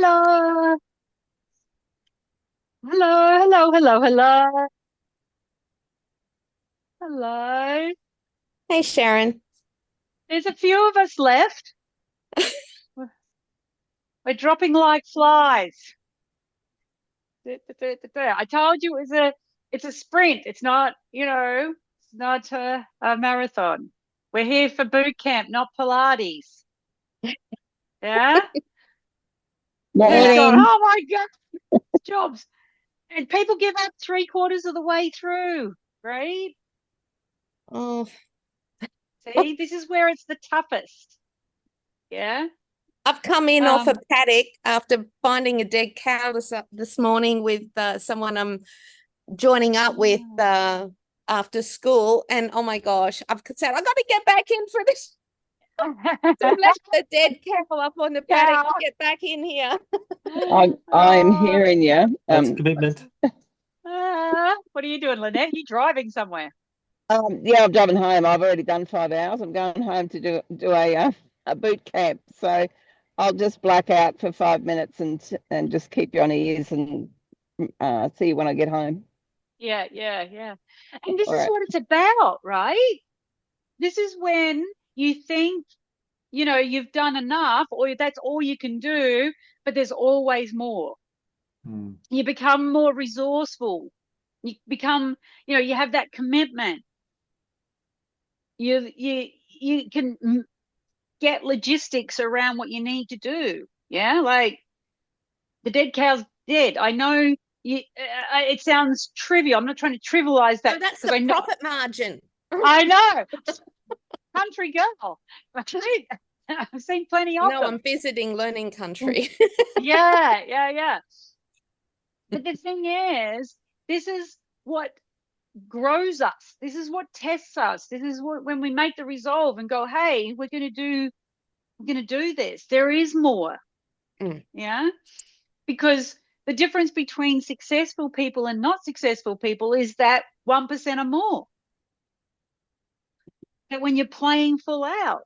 Hello, hello, hello, hello, hello, hello. Hey Sharon. There's a few of us left. We're dropping like flies. I told you it's a sprint. It's not, it's not a marathon. We're here for boot camp, not Pilates. Yeah? Who's gone? Morning. Oh my God, jobs. And people give up three-quarters of the way through, right? Oh, See, this is where it's the toughest. Yeah. I've come in off a Um, paddock after finding a dead cow this morning with someone I'm joining up with after school. And oh my gosh, I've said, I got to get back in for this. So I've left the dead cow up on the paddock yeah. to get back in here. I'm Oh, hearing you. That's commitment. what are you doing, Lynette? You driving somewhere? Yeah, I'm driving home. I've already done 5 hours. I'm going home to do a boot camp. So I'll just black out for 5 minutes and just keep you on ears and see you when I get home. Yeah, yeah, yeah. And this All is right. what it's about, right? This is when you think, you've done enough or that's all you can do, but there's always more. Mm. You become more resourceful. You become, you have that commitment. You can get logistics around what you need to do. Yeah, like the dead cow's dead. I know it sounds trivial. I'm not trying to trivialize No, that that's because the I know, profit margin. I know, country girl. I've seen plenty of No, them. I'm visiting learning country. Yeah, yeah, yeah. But the thing is, this is what grows us. This is what tests us. This is what when we make the resolve and go, hey, we're going to do this. There is more. Mm. Yeah. Because the difference between successful people and not successful people is that 1% or more. That when you're playing full out,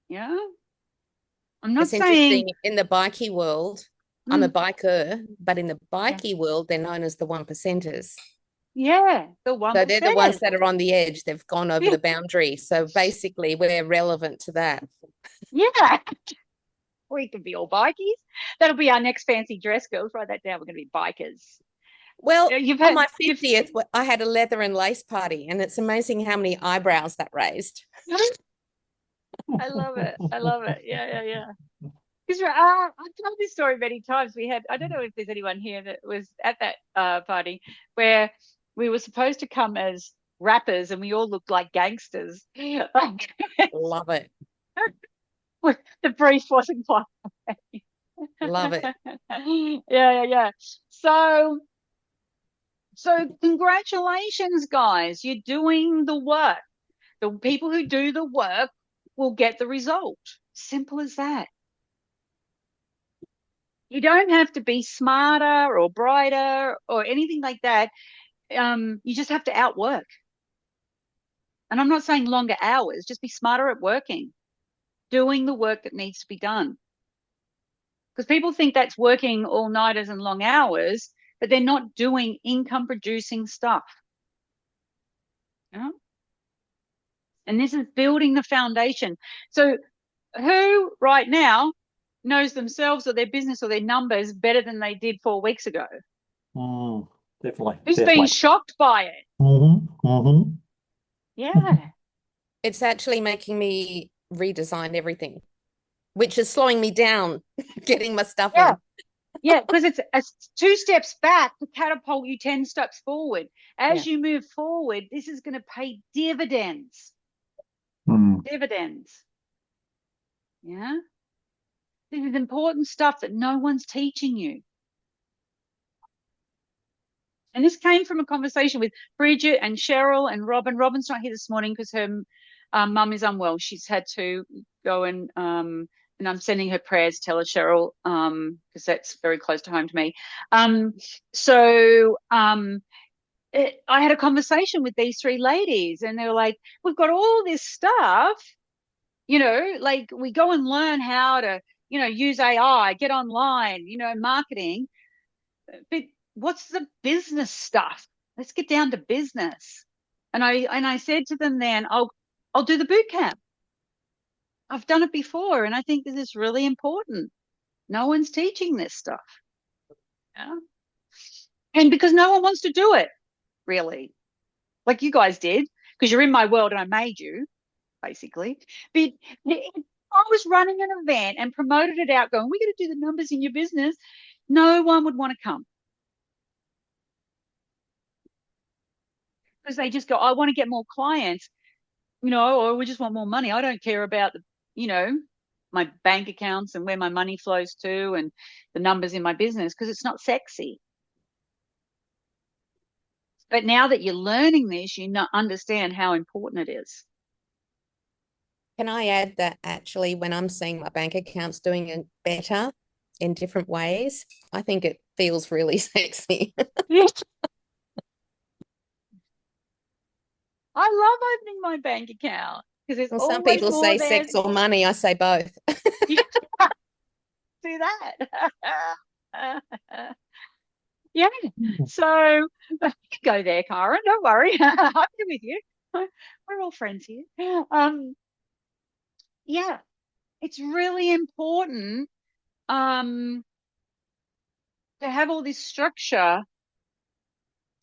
yeah. I'm not It's saying, interesting in the bikey world. I'm a mm, biker, but in the yeah, bikey world, they're known as the one percenters. yeah, the So they're the 1%ers. ones that are on the edge. They've gone over Yeah, the boundary. So basically, we're relevant to that. yeah. We can be all bikies. That'll be our next fancy dress, girls. Write that down. We're going to be bikers. Well, You've on had, my you've, 50th, I had a leather and lace party, and it's amazing how many eyebrows that raised. I love it. I love it. Yeah, yeah, yeah. Because I've told this story many times. I don't know if there's anyone here that was at that party where we were supposed to come as rappers and we all looked like gangsters. Like, Love it. the brief wasn't quite. Love it. Yeah, yeah, yeah. So, so congratulations, guys. You're doing the work. The people who do the work will get the result. Simple as that. You don't have to be smarter or brighter or anything like that. You just have to outwork. And I'm not saying longer hours, just be smarter at working, doing the work that needs to be done. Because people think that's working all nighters and long hours, but they're not doing income producing stuff. You know? And this is building the foundation. So, who right now knows themselves or their business or their numbers better than they did 4 weeks ago? Mm. Definitely, Who's been definitely. shocked by it? Mm-hmm. Yeah. It's actually making me redesign everything, which is slowing me down getting my stuff Yeah. in. Yeah, because it's two steps back to catapult you 10 steps forward. Yeah. As you move forward, this is going to pay dividends. Mm. Dividends. Yeah. This is important stuff that no one's teaching you. And this came from a conversation with Bridget and Cheryl and Robin. Robin's not here this morning because her mum is unwell. She's had to go and I'm sending her prayers. Tell her, Cheryl, because that's very close to home to me. Um, so I had a conversation with these three ladies, and they were like, "We've got all this stuff, like we go and learn how to." use AI, get online, marketing. But what's the business stuff? Let's get down to business. And I said to them then, I'll do the boot camp. I've done it before, and I think this is really important. No one's teaching this stuff. Yeah? And because no one wants to do it, really, like you guys did, because you're in my world and I made you, basically. But I was running an event and promoted it out, going, we're going to do the numbers in your business. No one would want to come. Because they just go, I want to get more clients, or we just want more money. I don't care about my bank accounts and where my money flows to and the numbers in my business, because it's not sexy. But now that you're learning this, you understand how important it is. Can I add that actually when I'm seeing my bank accounts doing it better in different ways, I think it feels really sexy. I love opening my bank account because it's Well, some always people more say there. sex or money. I say both. Do that. Yeah. So go there, Karen. Don't worry. I'm here with you. We're all friends here. Yeah, it's really important to have all this structure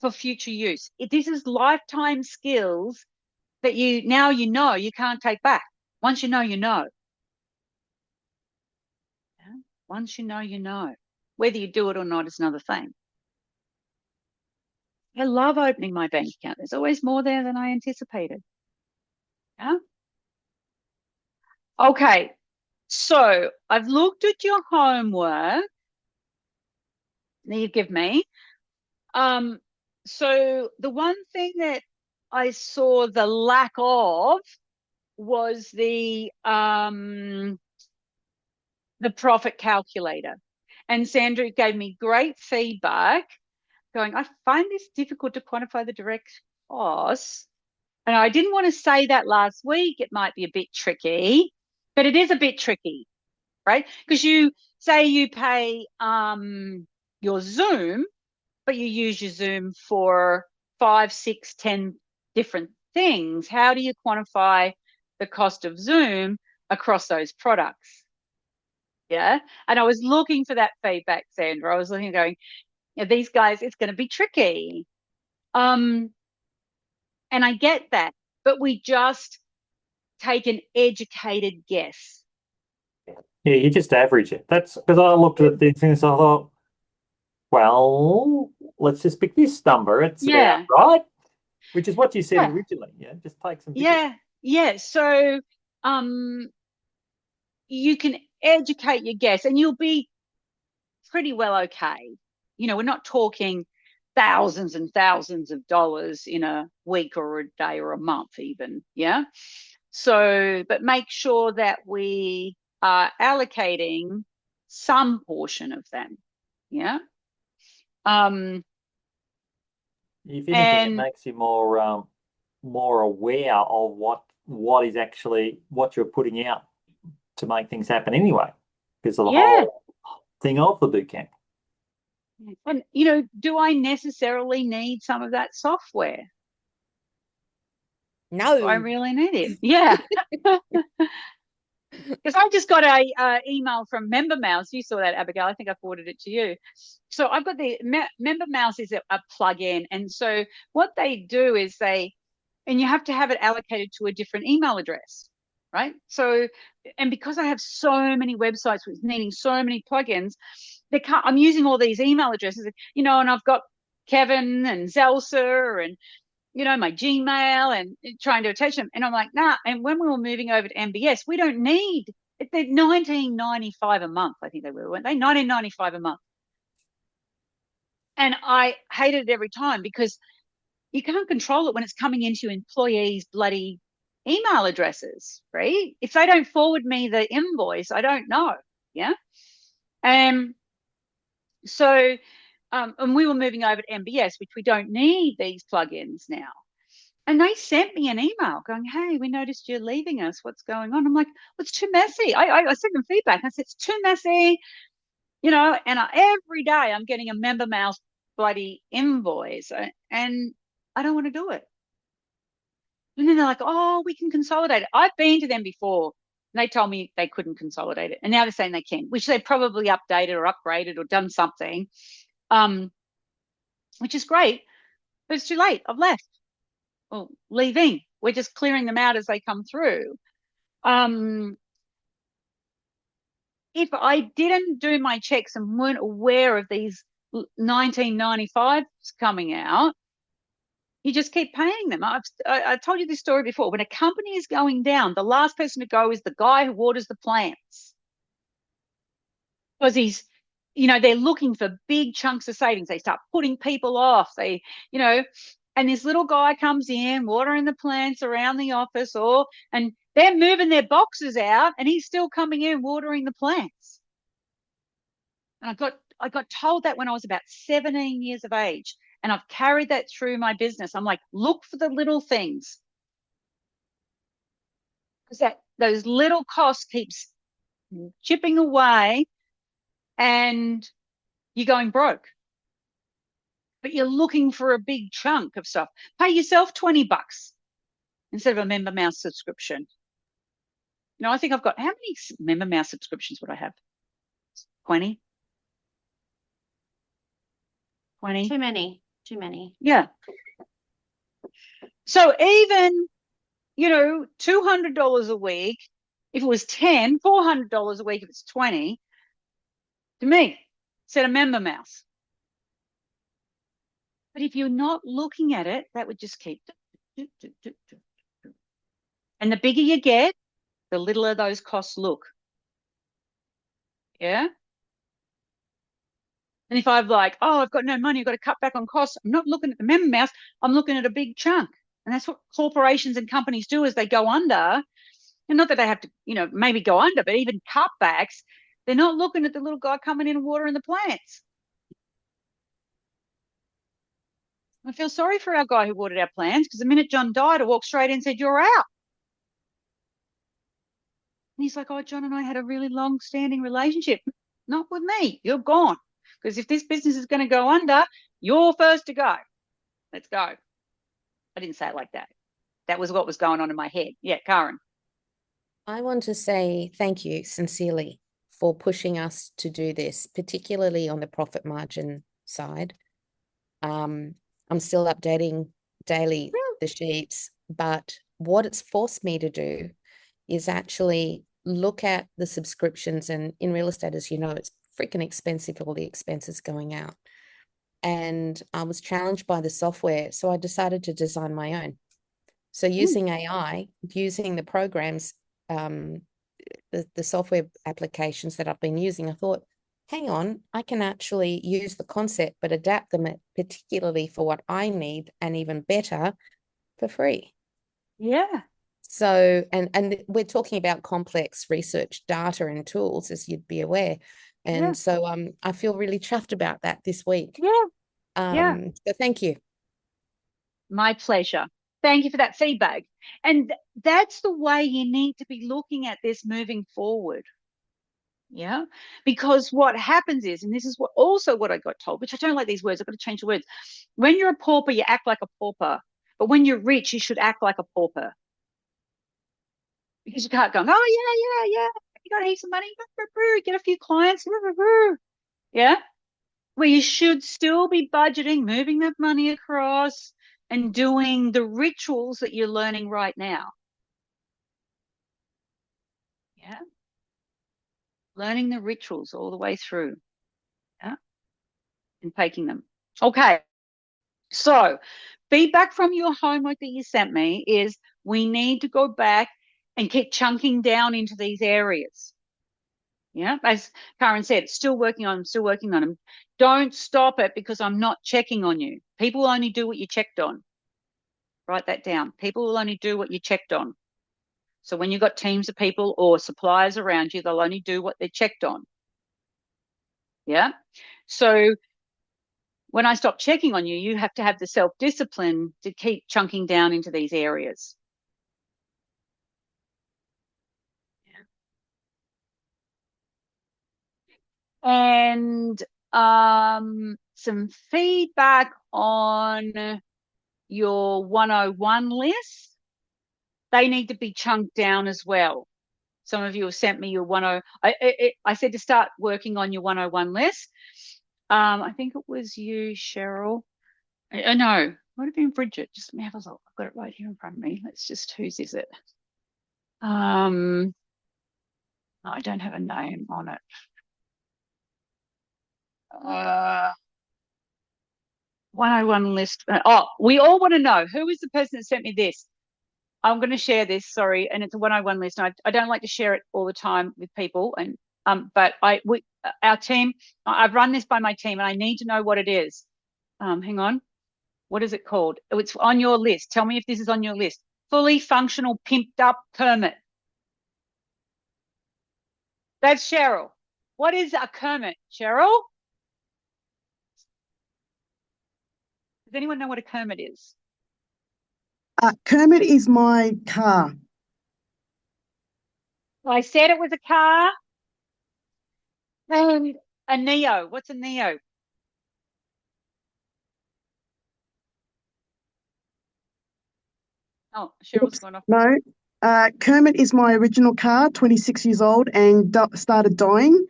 for future use. This is lifetime skills that you can't take back. Once you know, you know. Yeah? Once you know, you know. Whether you do it or not is another thing. I love opening my bank account. There's always more there than I anticipated. Yeah. Okay. So I've looked at your homework that you give me. So the one thing that I saw the lack of was the profit calculator. And Sandra gave me great feedback going, I find this difficult to quantify the direct costs. And I didn't want to say that last week. It might be a bit tricky, but it is a bit tricky, right? Because you say you pay your Zoom, but you use your Zoom for 5, 6, 10 different things. How do you quantify the cost of Zoom across those products? Yeah. And I was looking for that feedback, Sandra. I was looking, going, these guys, it's going to be tricky. And I get that, but we just take an educated guess. Yeah, you just average it. That's because I looked at these things. I thought, well, let's just pick this number. It's about right, which is what you said originally. Yeah, just take some. Yeah. So, you can educate your guess, and you'll be pretty well okay. We're not talking thousands and thousands of dollars in a week or a day or a month, even. Yeah. So, but make sure that we are allocating some portion of them. Yeah. If anything, it makes you more aware of what is actually what you're putting out to make things happen anyway, because of the whole thing of the boot camp. And do I necessarily need some of that software? No. Do I really need it? Yeah. Because I just got a email from Member Mouse. You saw that, Abigail. I think I forwarded it to you. So I've got the Member Mouse is a plug-in. And so what they do is and you have to have it allocated to a different email address, right? So, and because I have so many websites with needing so many plugins, I'm using all these email addresses, and I've got Kevin and Zelsa and my Gmail and trying to attach them. And I'm like, nah. And when we were moving over to MBS, we don't need it. They're $19.95 a month. I think they were, weren't they? $19.95 a month. And I hated it every time because you can't control it when it's coming into employees' bloody email addresses, right? If they don't forward me the invoice, I don't know. Yeah. So, and we were moving over to MBS, which we don't need these plugins now. And they sent me an email going, hey, we noticed you're leaving us. What's going on? I'm like, well, it's too messy. I sent them feedback. I said, it's too messy, and every day I'm getting a member mouse bloody invoice and I don't want to do it. And then they're like, oh, we can consolidate it. I've been to them before. And they told me they couldn't consolidate it. And now they're saying they can, which they probably updated or upgraded or done something, which is great. But it's too late. I've left. Well, leaving. We're just clearing them out as they come through. If I didn't do my checks and weren't aware of these 1995s coming out, you just keep paying them. I told you this story before. When a company is going down, the last person to go is the guy who orders the plants, because they're looking for big chunks of savings. They start putting people off. And this little guy comes in, watering the plants around the office, and they're moving their boxes out, and he's still coming in watering the plants. And I got told that when I was about 17 years of age, and I've carried that through my business. I'm like, look for the little things, because those little costs keeps chipping away, and you're going broke. But you're looking for a big chunk of stuff. Pay yourself $20 instead of a member mouse subscription. I think I've got, how many member mouse subscriptions would I have? 20? 20? Too many. Yeah. So even, $200 a week, if it was 10, $400 a week if it's 20, to me, set a member mouse. But if you're not looking at it, that would just keep. And the bigger you get, the littler those costs look. Yeah. And if I've I've got no money, I've got to cut back on costs, I'm not looking at the member mouse, I'm looking at a big chunk. And that's what corporations and companies do as they go under. And not that they have to, maybe go under, but even cutbacks, they're not looking at the little guy coming in and watering the plants. I feel sorry for our guy who watered our plants, because the minute John died, I walked straight in and said, you're out. And he's like, oh, John and I had a really long-standing relationship. Not with me. You're gone. Because if this business is going to go under, you're first to go. Let's go. I didn't say it like that. That was what was going on in my head. Yeah, Karen. I want to say thank you sincerely for pushing us to do this, particularly on the profit margin side. I'm still updating daily the sheets, but what it's forced me to do is actually look at the subscriptions. And in real estate, as you know, it's freaking expensive, all the expenses going out. And I was challenged by the software, so I decided to design my own. So using AI, using the programs, the software applications that I've been using, I thought, hang on, I can actually use the concept, but adapt them particularly for what I need, and even better, for free. Yeah. So, and we're talking about complex research data and tools, as you'd be aware. And so I feel really chuffed about that this week. Yeah. So thank you. My pleasure. Thank you for that feedback. And that's the way you need to be looking at this moving forward. Yeah. Because what happens is, and this is what I got told, which I don't like these words, I've got to change the words. When you're a pauper, you act like a pauper. But when you're rich, you should act like a pauper. Because you can't go, oh, yeah. You got heaps of money, get a few clients. Yeah. Where you should still be budgeting, moving that money across, and doing the rituals that you're learning right now. Yeah. Learning the rituals all the way through. Yeah. And taking them. Okay. So feedback from your homework that you sent me is we need to go back and keep chunking down into these areas. Yeah. As Karen said, still working on them. Don't stop it because I'm not checking on you. People will only do what you checked on. Write that down. People will only do what you checked on. So when you've got teams of people or suppliers around you, they'll only do what they're checked on. Yeah. So when I stop checking on you, you have to have the self-discipline to keep chunking down into these areas. And some feedback on your 101 list. They need to be chunked down as well. Some of you have sent me your 10. I said to start working on your 101 list. I think it was you, Cheryl. No, it might have been Bridget. Just let me have a look. I've got it right here in front of me. Let's just, whose is it? I don't have a name on it. 101 list. Oh, we all want to know who is the person that sent me this. I'm going to share this, sorry, and it's a 101 list. And I don't like to share it all the time with people, and but our team, I've run this by my team, and I need to know what it is. Hang on, what is it called? Oh, it's on your list. Tell me if this is on your list. Fully functional, pimped up Kermit. That's Cheryl. What is a Kermit, Cheryl? Does anyone know what a Kermit is? Kermit is my car. I said it was a car. And a Neo. What's a Neo? Oh, Cheryl's gone off. No, Kermit is my original car, 26 years old, and started dying.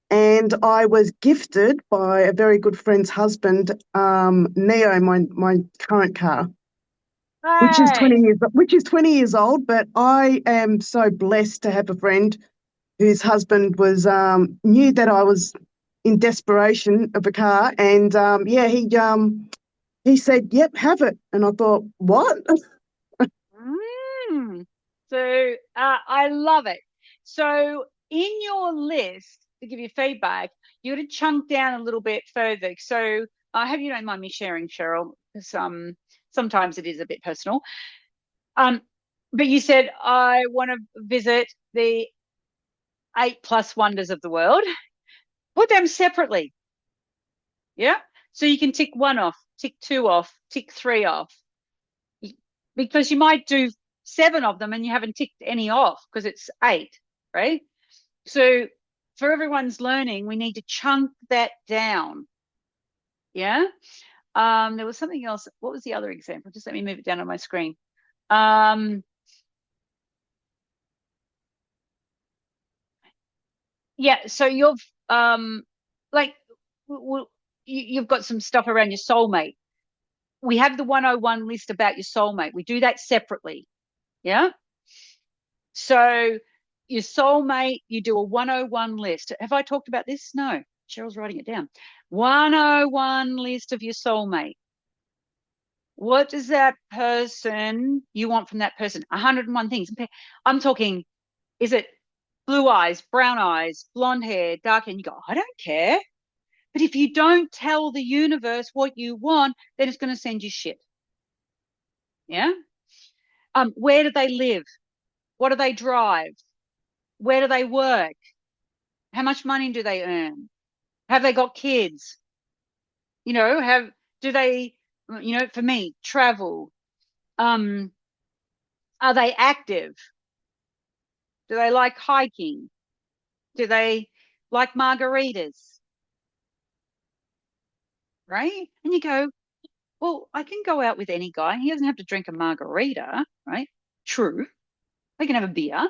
And I was gifted by a very good friend's husband, Neo, my current car, which is 20 years old. But I am so blessed to have a friend whose husband was knew that I was in desperation of a car, and he said, "Yep, have it." And I thought, "What?" So I love it. So in your list, to give you feedback, you got to chunk down a little bit further. So I hope you don't mind me sharing, Cheryl, because sometimes it is a bit personal. But you said I want to visit the 8+ wonders of the world. Put them separately. Yeah. So you can tick 1 off, tick 2 off, tick 3 off. Because you might do 7 of them and you haven't ticked any off because it's 8, right? So for everyone's learning, we need to chunk that down. Yeah. There was something else. What was the other example? Just let me move it down on my screen. Yeah. So you've like you've got some stuff around your soulmate. We have the 101 list about your soulmate. We do that separately. Yeah. So your soulmate, you do a 101 list. Have I talked about this? No. Cheryl's writing it down. 101 list of your soulmate. What does that person you want from that person? 101 things. I'm talking, is it blue eyes, brown eyes, blonde hair, dark hair? And you go, I don't care. But if you don't tell the universe what you want, then it's going to send you shit. Yeah. Where do they live? What do they drive? Where do they work? How much money do they earn? Have they got kids? Do they, for me, travel? Are they active? Do they like hiking? Do they like margaritas? Right? And you go, well, I can go out with any guy. He doesn't have to drink a margarita, right? True. I can have a beer.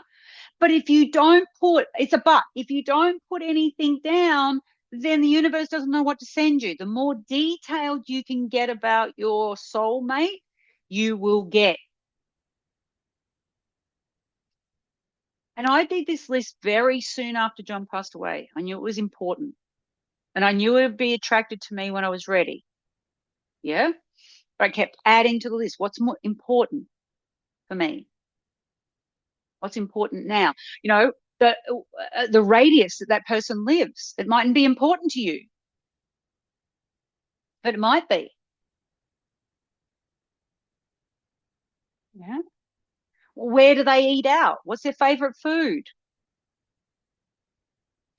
But if you don't it's a but. If you don't put anything down, then the universe doesn't know what to send you. The more detailed you can get about your soulmate, you will get. And I did this list very soon after John passed away. I knew it was important. And I knew it would be attracted to me when I was ready. Yeah. But I kept adding to the list. What's more important for me? What's important now? The radius that person lives. It mightn't be important to you, but it might be. Yeah. Where do they eat out? What's their favorite food?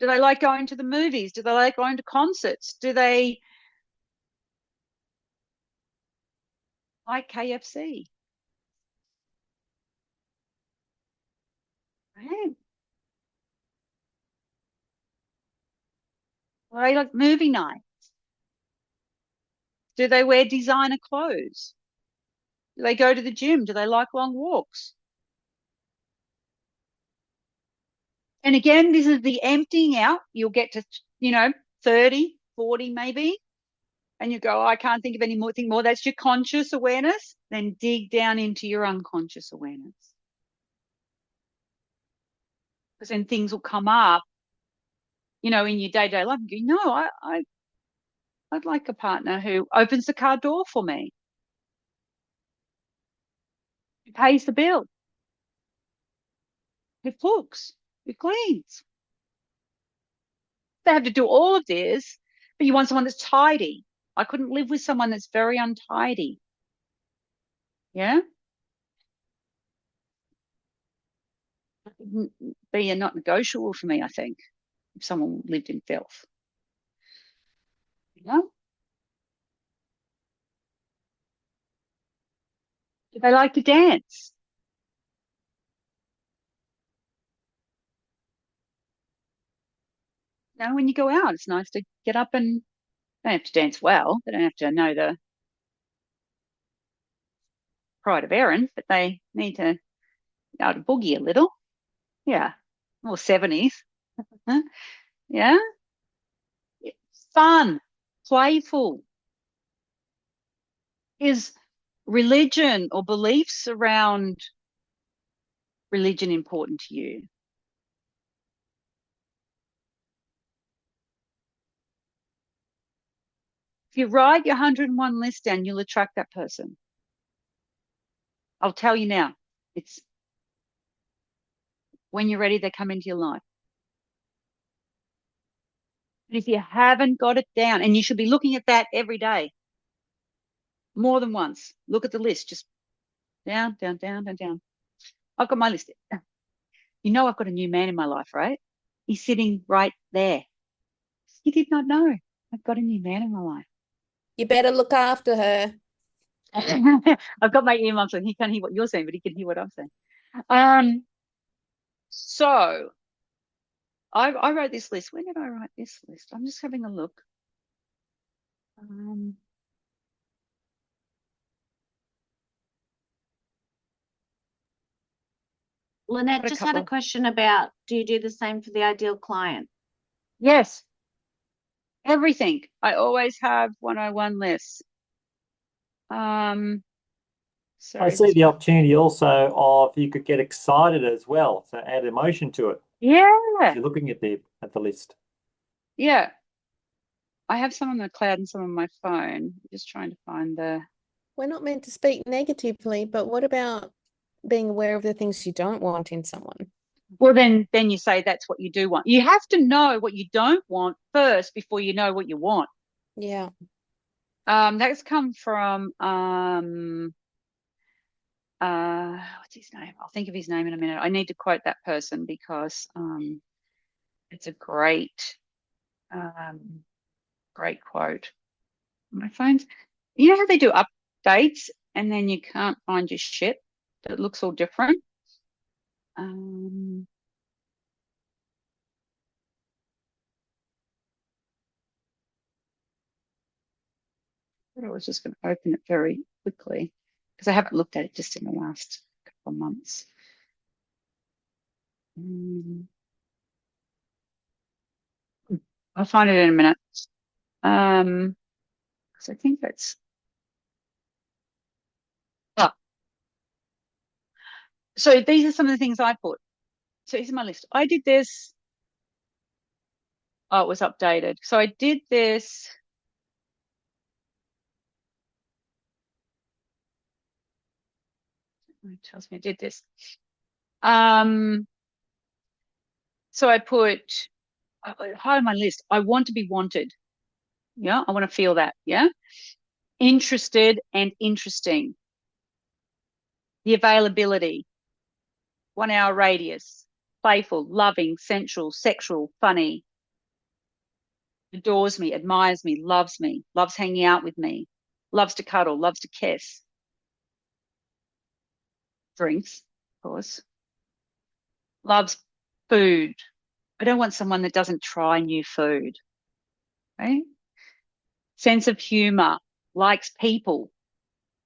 Do they like going to the movies? Do they like going to concerts? Do they like KFC. Right? Or they like movie night. Do they wear designer clothes? Do they go to the gym? Do they like long walks? And again, this is the emptying out. You'll get to, 30, 40 maybe, and you go, oh, I can't think of any more thing more. That's your conscious awareness. Then dig down into your unconscious awareness. Because then things will come up, in your day-to-day life. You go, no, I'd like a partner who opens the car door for me, who pays the bill, who cooks, who cleans. They have to do all of this, but you want someone that's tidy. I couldn't live with someone that's very untidy. Yeah? Be a not negotiable for me, I think, if someone lived in filth. Do they like to dance? When you go out, it's nice to get up and they don't have to dance well. They don't have to know the pride of Erin, but they need to be able to boogie a little. Yeah. Or 70s. Yeah. Fun, playful. Is religion or beliefs around religion important to you? If you write your 101 list down, you'll attract that person. I'll tell you now. It's when you're ready, they come into your life. But if you haven't got it down, and you should be looking at that every day, more than once, look at the list, just down, down, down, down, down. I've got my list. I've got a new man in my life, right? He's sitting right there. You did not know. I've got a new man in my life. You better look after her. I've got my earmuffs on. He can't hear what you're saying, but he can hear what I'm saying. So I wrote this list. When did I write this list? I'm just having a look. Lynette just had a question about, do you do the same for the ideal client? Yes. Everything. I always have 101 lists. Sorry, I see the opportunity also of you could get excited as well, so add emotion to it. Yeah. You're looking at the list. Yeah. I have some on the cloud and some on my phone. I'm just trying to find the. We're not meant to speak negatively, but what about being aware of the things you don't want in someone? Well, then you say that's what you do want. You have to know what you don't want first before you know what you want. Yeah. That's come from what's his name? I'll think of his name in a minute. I need to quote that person because it's a great quote. My phone's, you know how they do updates and then you can't find your shit, but it looks all different. I was just going to open it very quickly because I haven't looked at it just in the last couple of months. I'll find it in a minute. Because I think that's. Oh. So these are some of the things I put. So here's my list. I did this. Oh, it was updated. So I did this. It tells me I did this. So I put high on my list. I want to be wanted. Yeah, I want to feel that. Yeah. Interested and interesting. The availability. 1 hour radius. Playful, loving, sensual, sexual, funny. Adores me, admires me, loves hanging out with me, loves to cuddle, loves to kiss. drinks, of course. Loves food. I don't want someone that doesn't try new food, right? Sense of humor, likes people,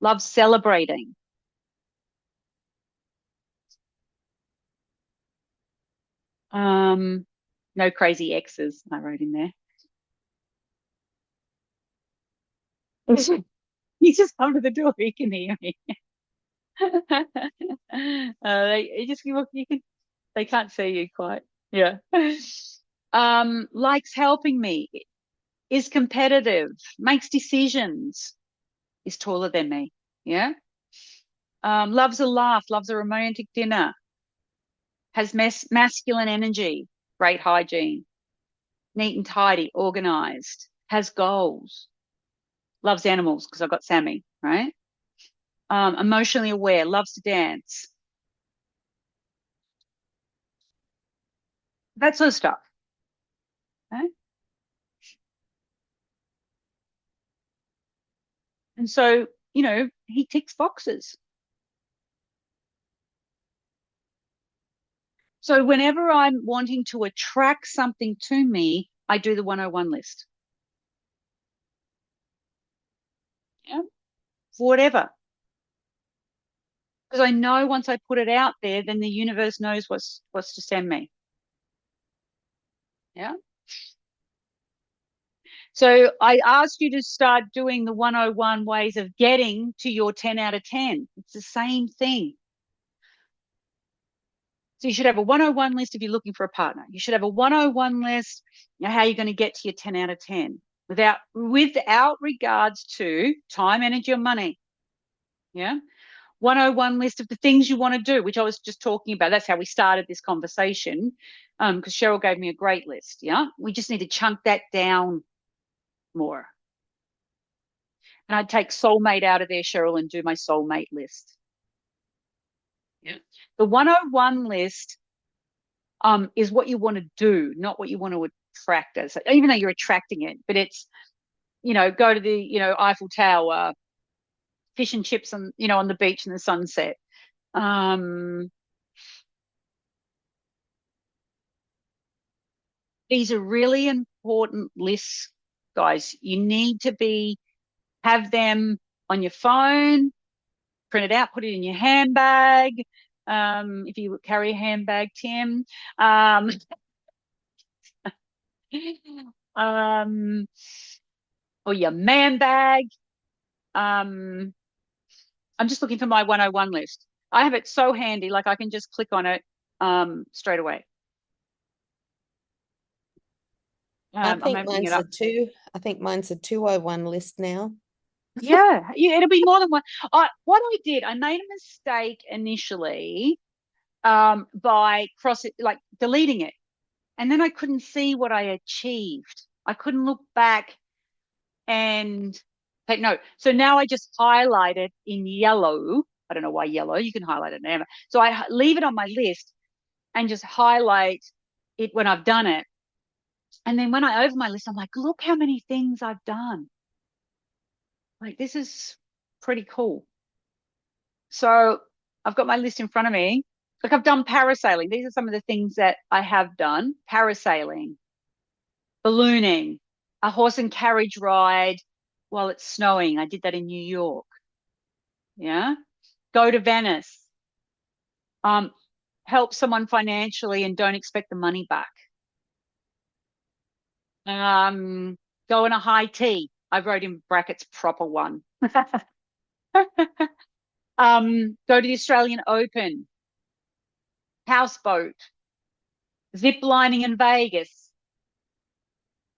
loves celebrating. No crazy exes, I wrote in there. You just come to the door, you can hear me. They just you can they can't see you quite. Yeah. Likes helping me, is competitive, makes decisions, is taller than me. Yeah. Loves a laugh, loves a romantic dinner, has masculine energy, great hygiene, neat and tidy, organized, has goals, loves animals because I've got Sammy, right? Emotionally aware, loves to dance, that sort of stuff. Okay? And so, he ticks boxes. So whenever I'm wanting to attract something to me, I do the 101 list. Yeah. For whatever. Because I know once I put it out there, then the universe knows what's to send me. Yeah. So I asked you to start doing the 101 ways of getting to your 10 out of 10. It's the same thing. So you should have a 101 list if you're looking for a partner. You should have a 101 list, how you're going to get to your 10 out of 10 without regards to time, energy, or money. Yeah. 101 list of the things you want to do, which I was just talking about. That's how we started this conversation. Because Cheryl gave me a great list. Yeah. We just need to chunk that down more. And I'd take soulmate out of there, Cheryl, and do my soulmate list. Yeah. The 101 list is what you want to do, not what you want to attract as, even though you're attracting it. But it's, go to the, Eiffel Tower, fish and chips on, on the beach in the sunset. These are really important lists, guys. You need to have them on your phone, print it out, put it in your handbag. If you carry a handbag, Tim. Or your man bag. I'm just looking for my 101 list. I have it so handy, like I can just click on it straight away. I think I'm opening it up. I think mine's a 201 list now. Yeah, it'll be more than one. What I did, I made a mistake initially by deleting it. And then I couldn't see what I achieved. I couldn't look back and take note. So now I just highlight it in yellow. I don't know why yellow. You can highlight it now. So I leave it on my list and just highlight it when I've done it. And then when I open my list, I'm like, look how many things I've done. Like, this is pretty cool. So I've got my list in front of me. Like, I've done parasailing. These are some of the things that I have done. Parasailing, ballooning, a horse and carriage ride while it's snowing. I did that in New York. Yeah. Go to Venice. Help someone financially and don't expect the money back. Go on a high tea. I wrote in brackets proper one. Go to the Australian Open. Houseboat. Zip lining in Vegas.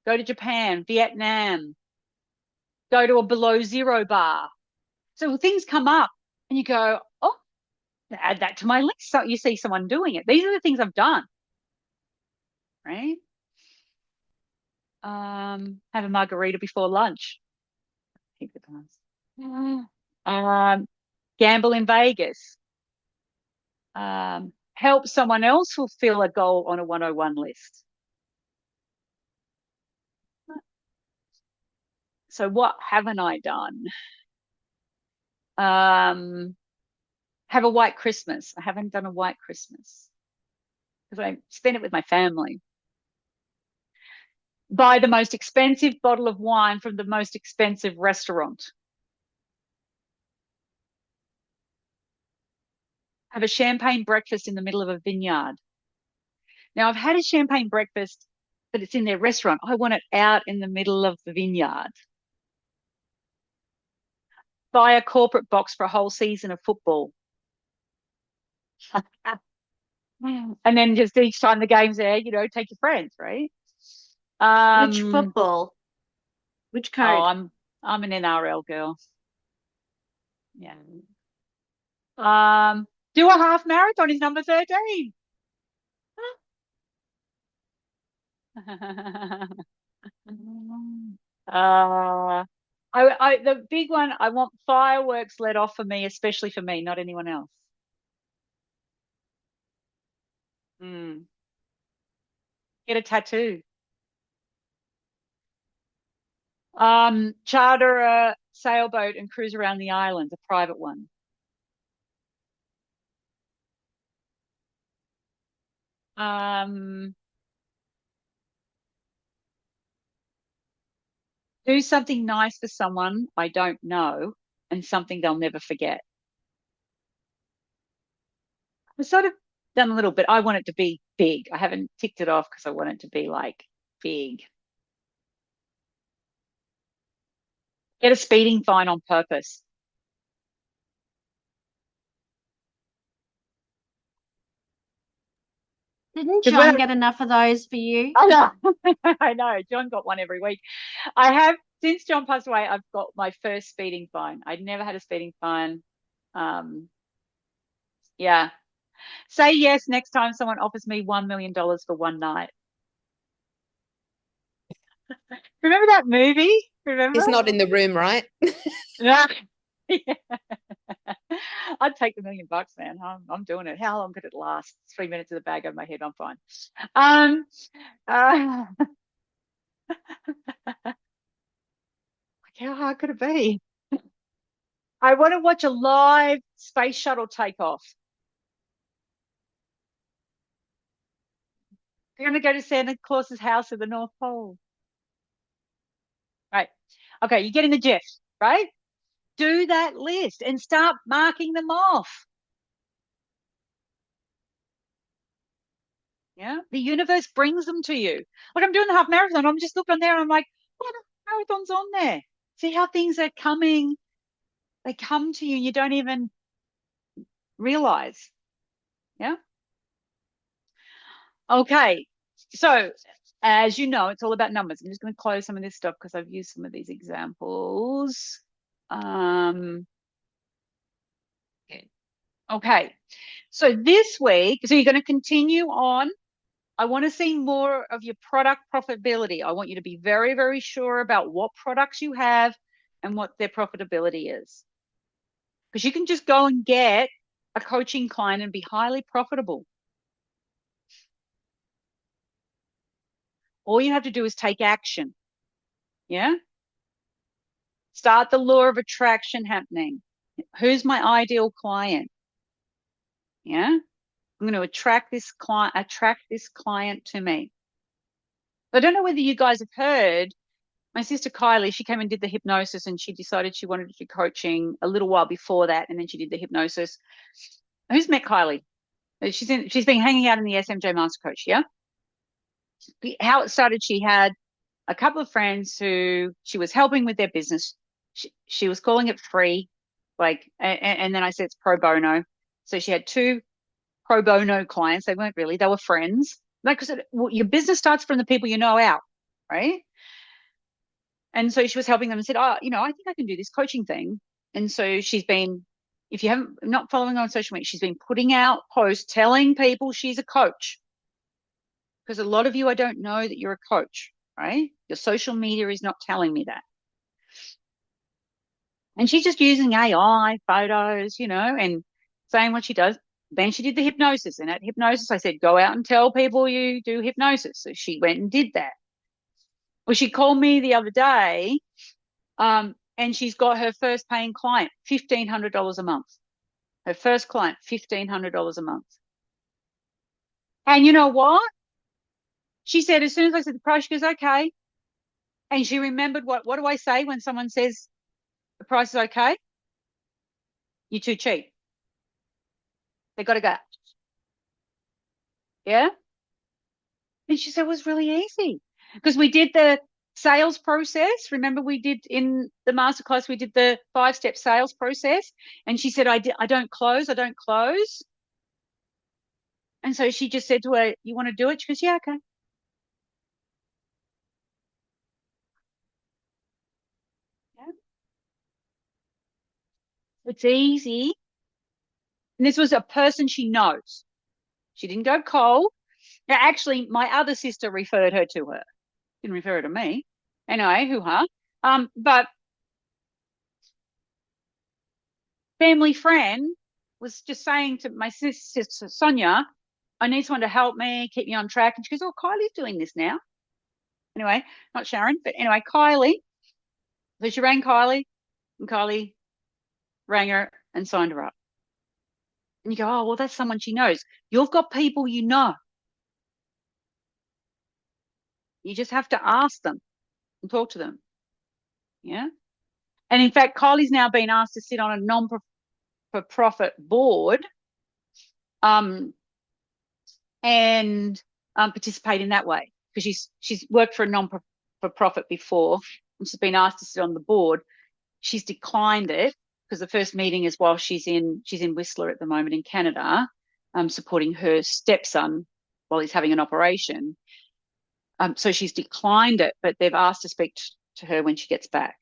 Go to Japan, Vietnam. Go to a below zero bar. So things come up and you go, oh, add that to my list. So you see someone doing it. These are the things I've done. Right? Have a margarita before lunch. Keep the gamble in Vegas. Help someone else fulfill a goal on a 101 list. So what haven't I done? Have a white Christmas. I haven't done a white Christmas because I spent it with my family. Buy the most expensive bottle of wine from the most expensive restaurant. Have a champagne breakfast in the middle of a vineyard. Now, I've had a champagne breakfast, but it's in their restaurant. I want it out in the middle of the vineyard. Buy a corporate box for a whole season of football. And then just each time the game's there, take your friends, right? Which football? Which code? Oh, I'm an NRL girl. Yeah. Do a half marathon is number 13. The big one, I want fireworks let off for me, especially for me, not anyone else. Get a tattoo. Charter a sailboat and cruise around the island, a private one. Do something nice for someone I don't know and something they'll never forget. I've sort of done a little bit. I want it to be big. I haven't ticked it off because I want it to be like big. Get a speeding fine on purpose. Didn't John get enough of those for you? I know. I know. John got one every week. Since John passed away, I've got my first speeding fine. I'd never had a speeding fine. Yeah. Say yes next time someone offers me $1 million for one night. Remember that movie? Remember? He's not in the room, right? Yeah. I'd take the $1 million, man. I'm doing it. How long could it last? 3 minutes of the bag over my head. I'm fine. How hard could it be? I want to watch a live space shuttle take off. They're going to go to Santa Claus's house at the North Pole. Right. Okay, you're getting the gist, right? Do that list and start marking them off. Yeah, the universe brings them to you. Like I'm doing the half marathon. I'm just looking on there and I'm like, what marathon's on there? See how things are coming. They come to you and you don't even realize. Yeah. Okay. So as you know, it's all about numbers. I'm just going to close some of this stuff because I've used some of these examples. Okay. So this week, so you're going to continue on. I want to see more of your product profitability. I want you to be very, very sure about what products you have and what their profitability is. Because you can just go and get a coaching client and be highly profitable. All you have to do is take action. Yeah. Start the law of attraction happening. Who's my ideal client? Yeah. I'm going to attract this client to me. I don't know whether you guys have heard, my sister Kylie, she came and did the hypnosis and she decided she wanted to do coaching a little while before that. And then she did the hypnosis. Who's met Kylie? She's been hanging out in the SMJ Master Coach. Yeah. How it started, she had a couple of friends who she was helping with their business. She was calling it free, and then I said it's pro bono. So she had 2 pro bono clients. They weren't really, they were friends. Like I said, your business starts from the people you know out, right? And so she was helping them and said, I think I can do this coaching thing. And so she's been, if you haven't not following her on social media, she's been putting out posts telling people she's a coach. Because a lot of you, I don't know that you're a coach, right? Your social media is not telling me that. And she's just using AI photos, and saying what she does. Then she did the hypnosis. And at hypnosis, I said, go out and tell people you do hypnosis. So she went and did that. Well, she called me the other day, and she's got her first paying client, $1,500 a month. Her first client, $1,500 a month. And you know what? She said, as soon as I said the price, she goes, okay. And she remembered what do I say when someone says the price is okay? You're too cheap. They got to go. Yeah. And she said it was really easy because we did the sales process. Remember, we did in the masterclass, we did the 5-step sales process. And she said, I don't close. And so she just said to her, you want to do it? She goes, yeah, okay. Yeah. It's easy. And this was a person she knows. She didn't go cold. Now, actually, my other sister referred her to her. Didn't refer her to me. Anyway, hoo-ha. But family friend was just saying to my sister Sonia, I need someone to help me, keep me on track. And she goes, oh, Kylie's doing this now. Anyway, not Sharon, but anyway, Kylie. So she rang Kylie, and Kylie rang her and signed her up. And you go, oh, well, that's someone she knows. You've got people you know. You just have to ask them and talk to them. Yeah. And in fact, Kylie's now been asked to sit on a non-for-profit board and participate in that way because she's worked for a non-for-profit before and she's been asked to sit on the board. She's declined it because the first meeting is while she's in Whistler at the moment in Canada, supporting her stepson while he's having an operation. So she's declined it, but they've asked to speak to her when she gets back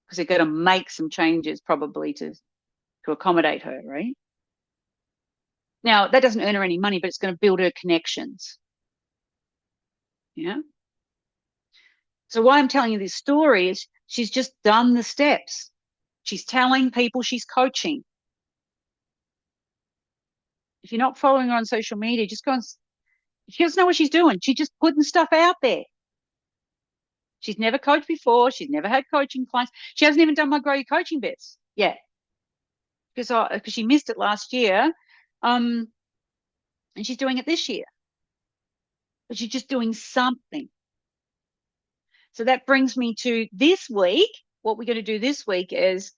because they're going to make some changes probably to accommodate her, right? Now, that doesn't earn her any money, but it's going to build her connections. Yeah. So why I'm telling you this story is she's just done the steps. She's telling people she's coaching. If you're not following her on social media, just go and she doesn't know what she's doing. She's just putting stuff out there. She's never coached before. She's never had coaching clients. She hasn't even done my Grow Your Coaching bits yet because she missed it last year. And she's doing it this year. But she's just doing something. So that brings me to this week. What we're going to do this week is,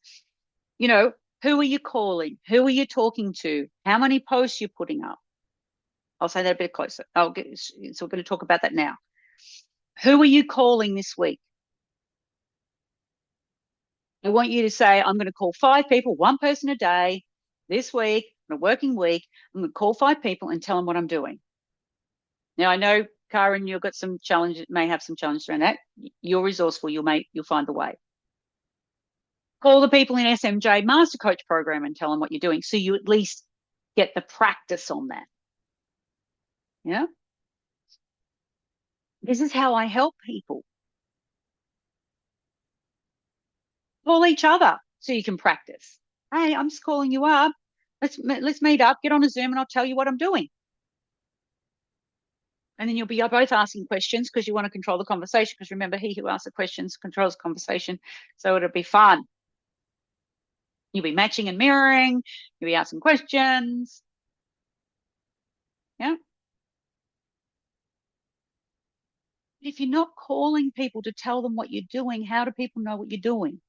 who are you calling? Who are you talking to? How many posts you're putting up? I'll say that a bit closer. So we're going to talk about that now. Who are you calling this week? I want you to say, I'm going to call 5 people, 1 person a day this week, on a working week. I'm going to call 5 people and tell them what I'm doing. Now, I know, Karen, you've got some challenges, may have some challenges around that. You're resourceful. You'll find the way. Call the people in SMJ Master Coach Program and tell them what you're doing so you at least get the practice on that. Yeah? This is how I help people. Call each other so you can practice. Hey, I'm just calling you up. Let's meet up, get on a Zoom, and I'll tell you what I'm doing. And then you'll be both asking questions because you want to control the conversation. Because remember, he who asks the questions controls the conversation. So it'll be fun. You'll be matching and mirroring. You'll be asking questions. Yeah. If you're not calling people to tell them what you're doing, how do people know what you're doing?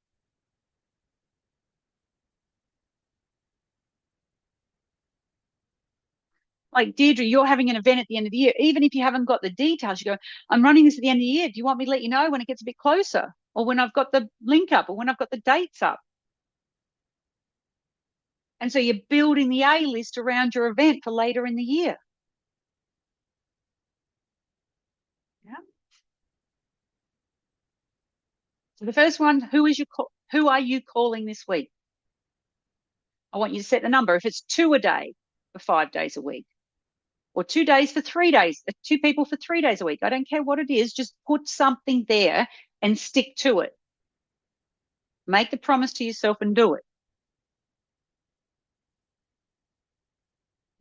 Like Deirdre, you're having an event at the end of the year. Even if you haven't got the details, you go, I'm running this at the end of the year. Do you want me to let you know when it gets a bit closer? Or when I've got the link up or when I've got the dates up? And so you're building the A list around your event for later in the year. Yeah. So the first one, who are you calling this week? I want you to set the number. If it's 2 a day for 5 days a week, or 2 days for 3 days, 2 people for 3 days a week. I don't care what it is. Just put something there and stick to it. Make the promise to yourself and do it.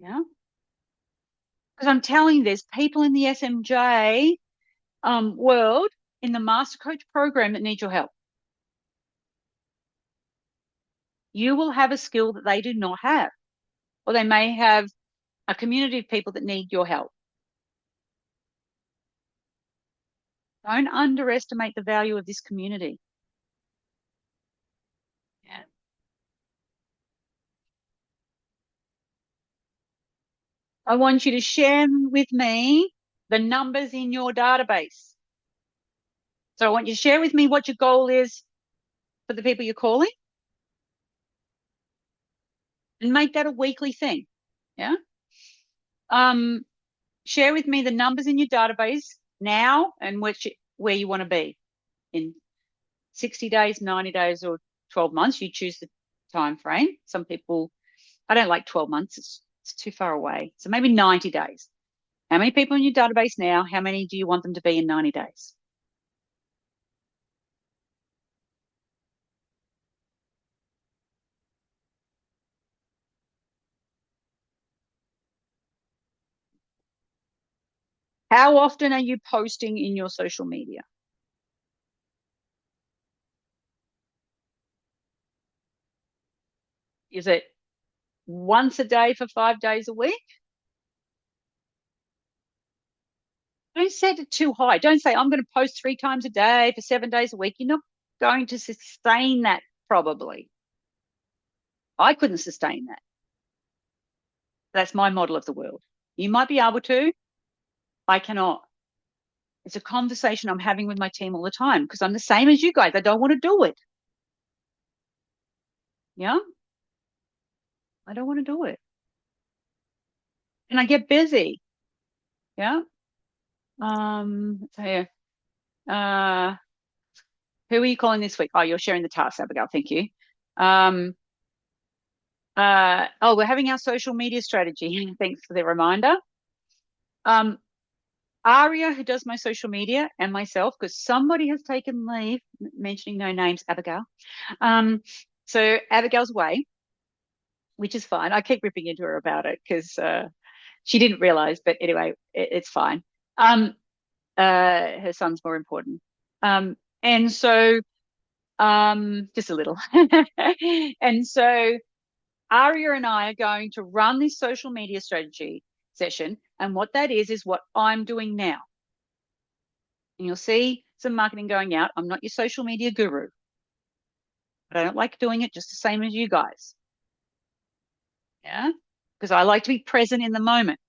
Yeah. Because I'm telling you, there's people in the SMJ world in the Master Coach program that need your help. You will have a skill that they do not have, or they may have a community of people that need your help. Don't underestimate the value of this community. Yeah. I want you to share with me the numbers in your database. So I want you to share with me what your goal is for the people you're calling, and make that a weekly thing. Yeah. Share with me the numbers in your database now and where you want to be in 60 days, 90 days, or 12 months. You choose the time frame. Some people, I don't like 12 months. It's too far away. So maybe 90 days. How many people in your database now? How many do you want them to be in 90 days? How often are you posting in your social media? Is it once a day for 5 days a week? Don't set it too high. Don't say, I'm going to post 3 times a day for 7 days a week. You're not going to sustain that, probably. I couldn't sustain that. That's my model of the world. You might be able to. I cannot. It's a conversation I'm having with my team all the time because I'm the same as you guys. I don't want to do it. Yeah? I don't want to do it. And I get busy. Yeah? So who are you calling this week? Oh, you're sharing the task, Abigail. Thank you. We're having our social media strategy. Thanks for the reminder. Aria, who does my social media, and myself, because somebody has taken leave, mentioning no names, Abigail. So Abigail's away, which is fine. I keep ripping into her about it because she didn't realize, but anyway, it's fine. Her son's more important. And so just a little. And so Aria and I are going to run this social media strategy session. And what that is what I'm doing now. And you'll see some marketing going out. I'm not your social media guru, but I don't like doing it just the same as you guys. Yeah. Because I like to be present in the moment.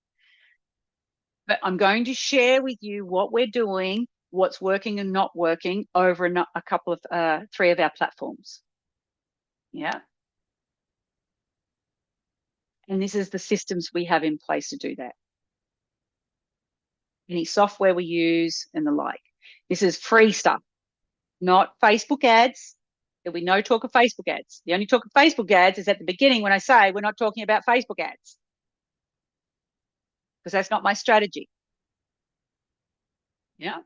But I'm going to share with you what we're doing, what's working and not working over a couple of 3 of our platforms. Yeah. And this is the systems we have in place to do that. Any software we use and the like. This is free stuff, not Facebook ads. There'll be no talk of Facebook ads. The only talk of Facebook ads is at the beginning when I say we're not talking about Facebook ads, because that's not my strategy. Yeah.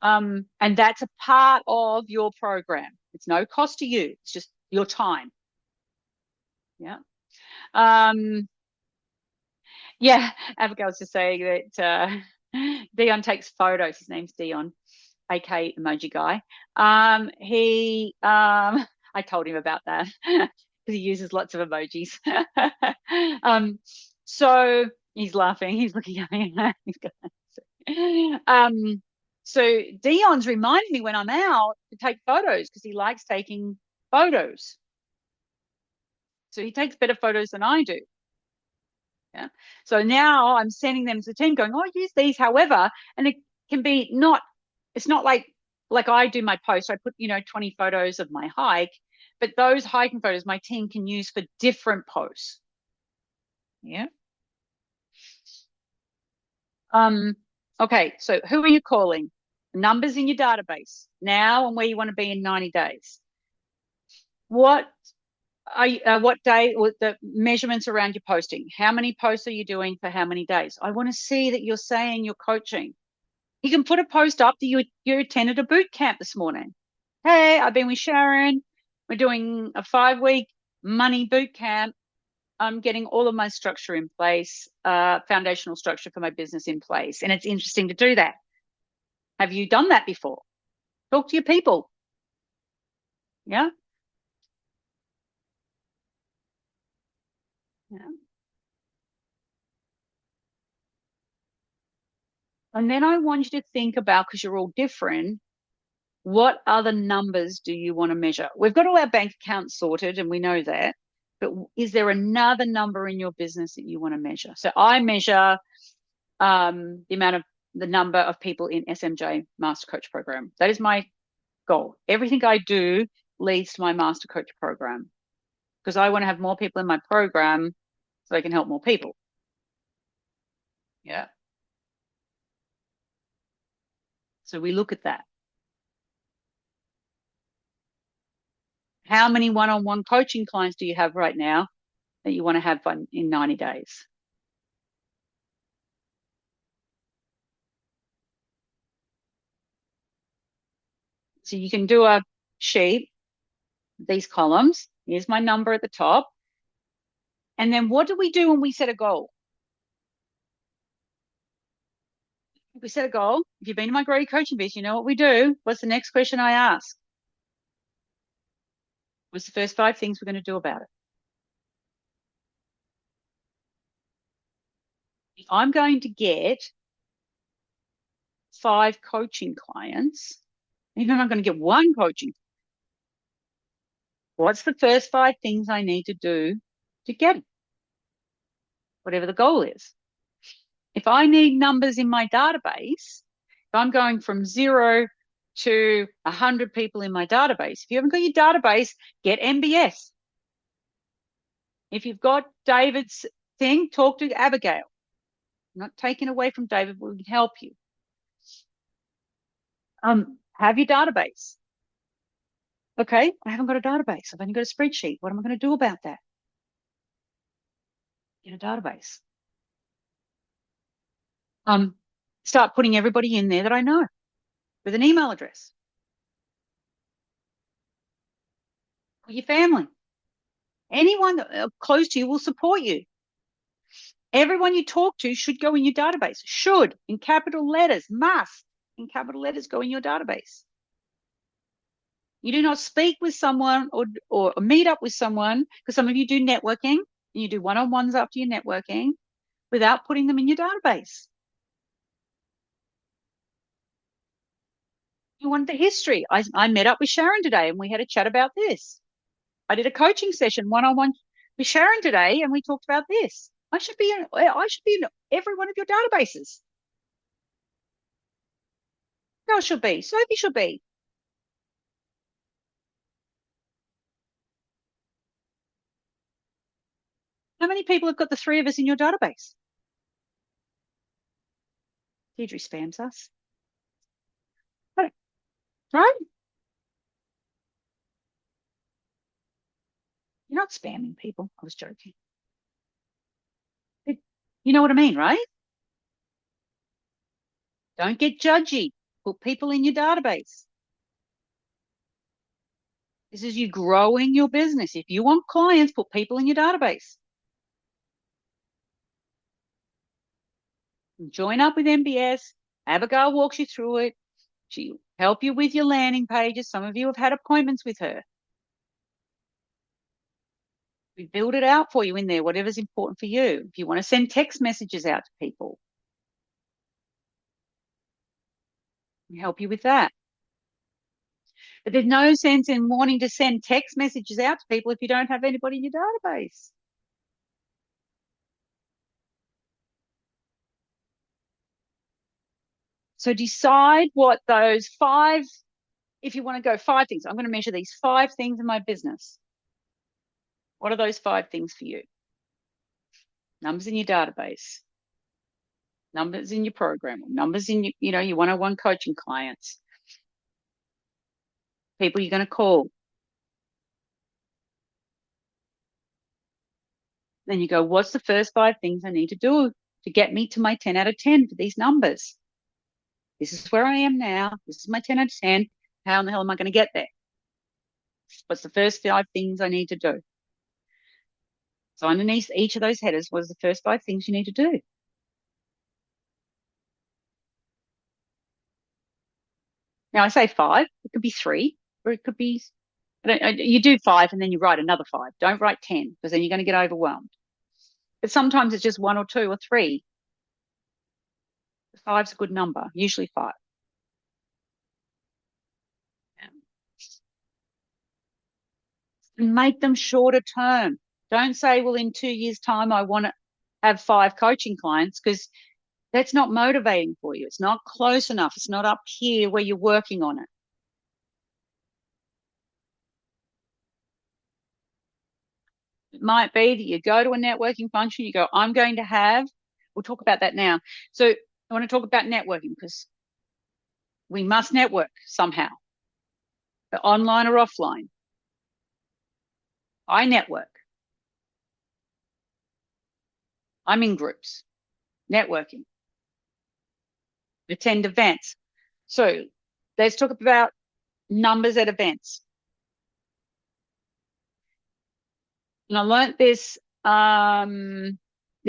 And that's a part of your program. It's no cost to you. It's just your time. Yeah. Yeah, Abigail's just saying that Dion takes photos. His name's Dion, aka emoji guy. I told him about that because he uses lots of emojis. So he's laughing. He's looking at me. So Dion's reminded me when I'm out to take photos because he likes taking photos. So he takes better photos than I do. Yeah. So now I'm sending them to the team going, use these, however, and it can be it's not like I do my post. I put, 20 photos of my hike, but those hiking photos my team can use for different posts. Yeah. Okay. So who are you calling? Numbers in your database now and where you want to be in 90 days. What day or the measurements around your posting? How many posts are you doing for how many days? I want to see that you're saying you're coaching. You can put a post up that you attended a boot camp this morning. Hey, I've been with Sharon. We're doing a 5-week money boot camp. I'm getting all of my structure in place, foundational structure for my business in place. And it's interesting to do that. Have you done that before? Talk to your people. Yeah. And then I want you to think about, because you're all different, what other numbers do you want to measure? We've got all our bank accounts sorted and we know that, but is there another number in your business that you want to measure? So I measure the number of people in SMJ Master Coach Program. That is my goal. Everything I do leads to my Master Coach Program because I want to have more people in my program so I can help more people. Yeah. So we look at that. How many one-on-one coaching clients do you have right now that you want to have in 90 days? So you can do a sheet, these columns. Here's my number at the top. And then what do we do when we set a goal? If we set a goal, if you've been in my growth coaching business, you know what we do. What's the next question I ask? What's the first 5 things we're going to do about it? If I'm going to get 5 coaching clients, even if I'm going to get 1 coaching, what's the first 5 things I need to do to get it? Whatever the goal is. If I need numbers in my database, if I'm going from 0 to 100 people in my database, if you haven't got your database, get MBS. If you've got David's thing, talk to Abigail. I'm not taking away from David, but we can help you. Have your database. Okay, I haven't got a database. I've only got a spreadsheet. What am I going to do about that? Get a database. Start putting everybody in there that I know with an email address. Put your family. Anyone close to you will support you. Everyone you talk to should go in your database. Should, in capital letters, must, in capital letters, go in your database. You do not speak with someone or meet up with someone, because some of you do networking, and you do one-on-ones after your networking, without putting them in your database. You want the history. I met up with Sharon today and we had a chat about this. I did a coaching session one-on-one with Sharon today and we talked about this. I should be in every one of your databases. Carol should be. Sophie should be. How many people have got the 3 of us in your database? Deirdre spams us. Right? You're not spamming people. I was joking. You know what I mean, right? Don't get judgy. Put people in your database. This is you growing your business. If you want clients, put people in your database. Join up with MBS. Abigail walks you through it. She'll help you with your landing pages. Some of you have had appointments with her. We build it out for you in there, whatever's important for you. If you want to send text messages out to people, we help you with that. But there's no sense in wanting to send text messages out to people if you don't have anybody in your database. So decide what those 5, if you want to go 5 things, I'm going to measure these 5 things in my business. What are those 5 things for you? Numbers in your database, numbers in your program, numbers in your one-on-one coaching clients, people you're going to call. Then you go, what's the first 5 things I need to do to get me to my 10 out of 10 for these numbers? This is where I am now. This is my 10 out of 10. How in the hell am I going to get there? What's the first 5 things I need to do? So underneath each of those headers, what are the first 5 things you need to do? Now I say 5, it could be 3, or it could be, you do 5 and then you write another 5. Don't write 10 because then you're going to get overwhelmed. But sometimes it's just 1 or 2 or 3. 5's a good number, usually 5. And make them shorter term. Don't say, well, in 2 years' time, I want to have 5 coaching clients, because that's not motivating for you. It's not close enough. It's not up here where you're working on it. It might be that you go to a networking function, you go, I'm going to have, we'll talk about that now. So I want to talk about networking, because we must network somehow, online or offline. I network. I'm in groups, networking, attend events. So let's talk about numbers at events. And I learned this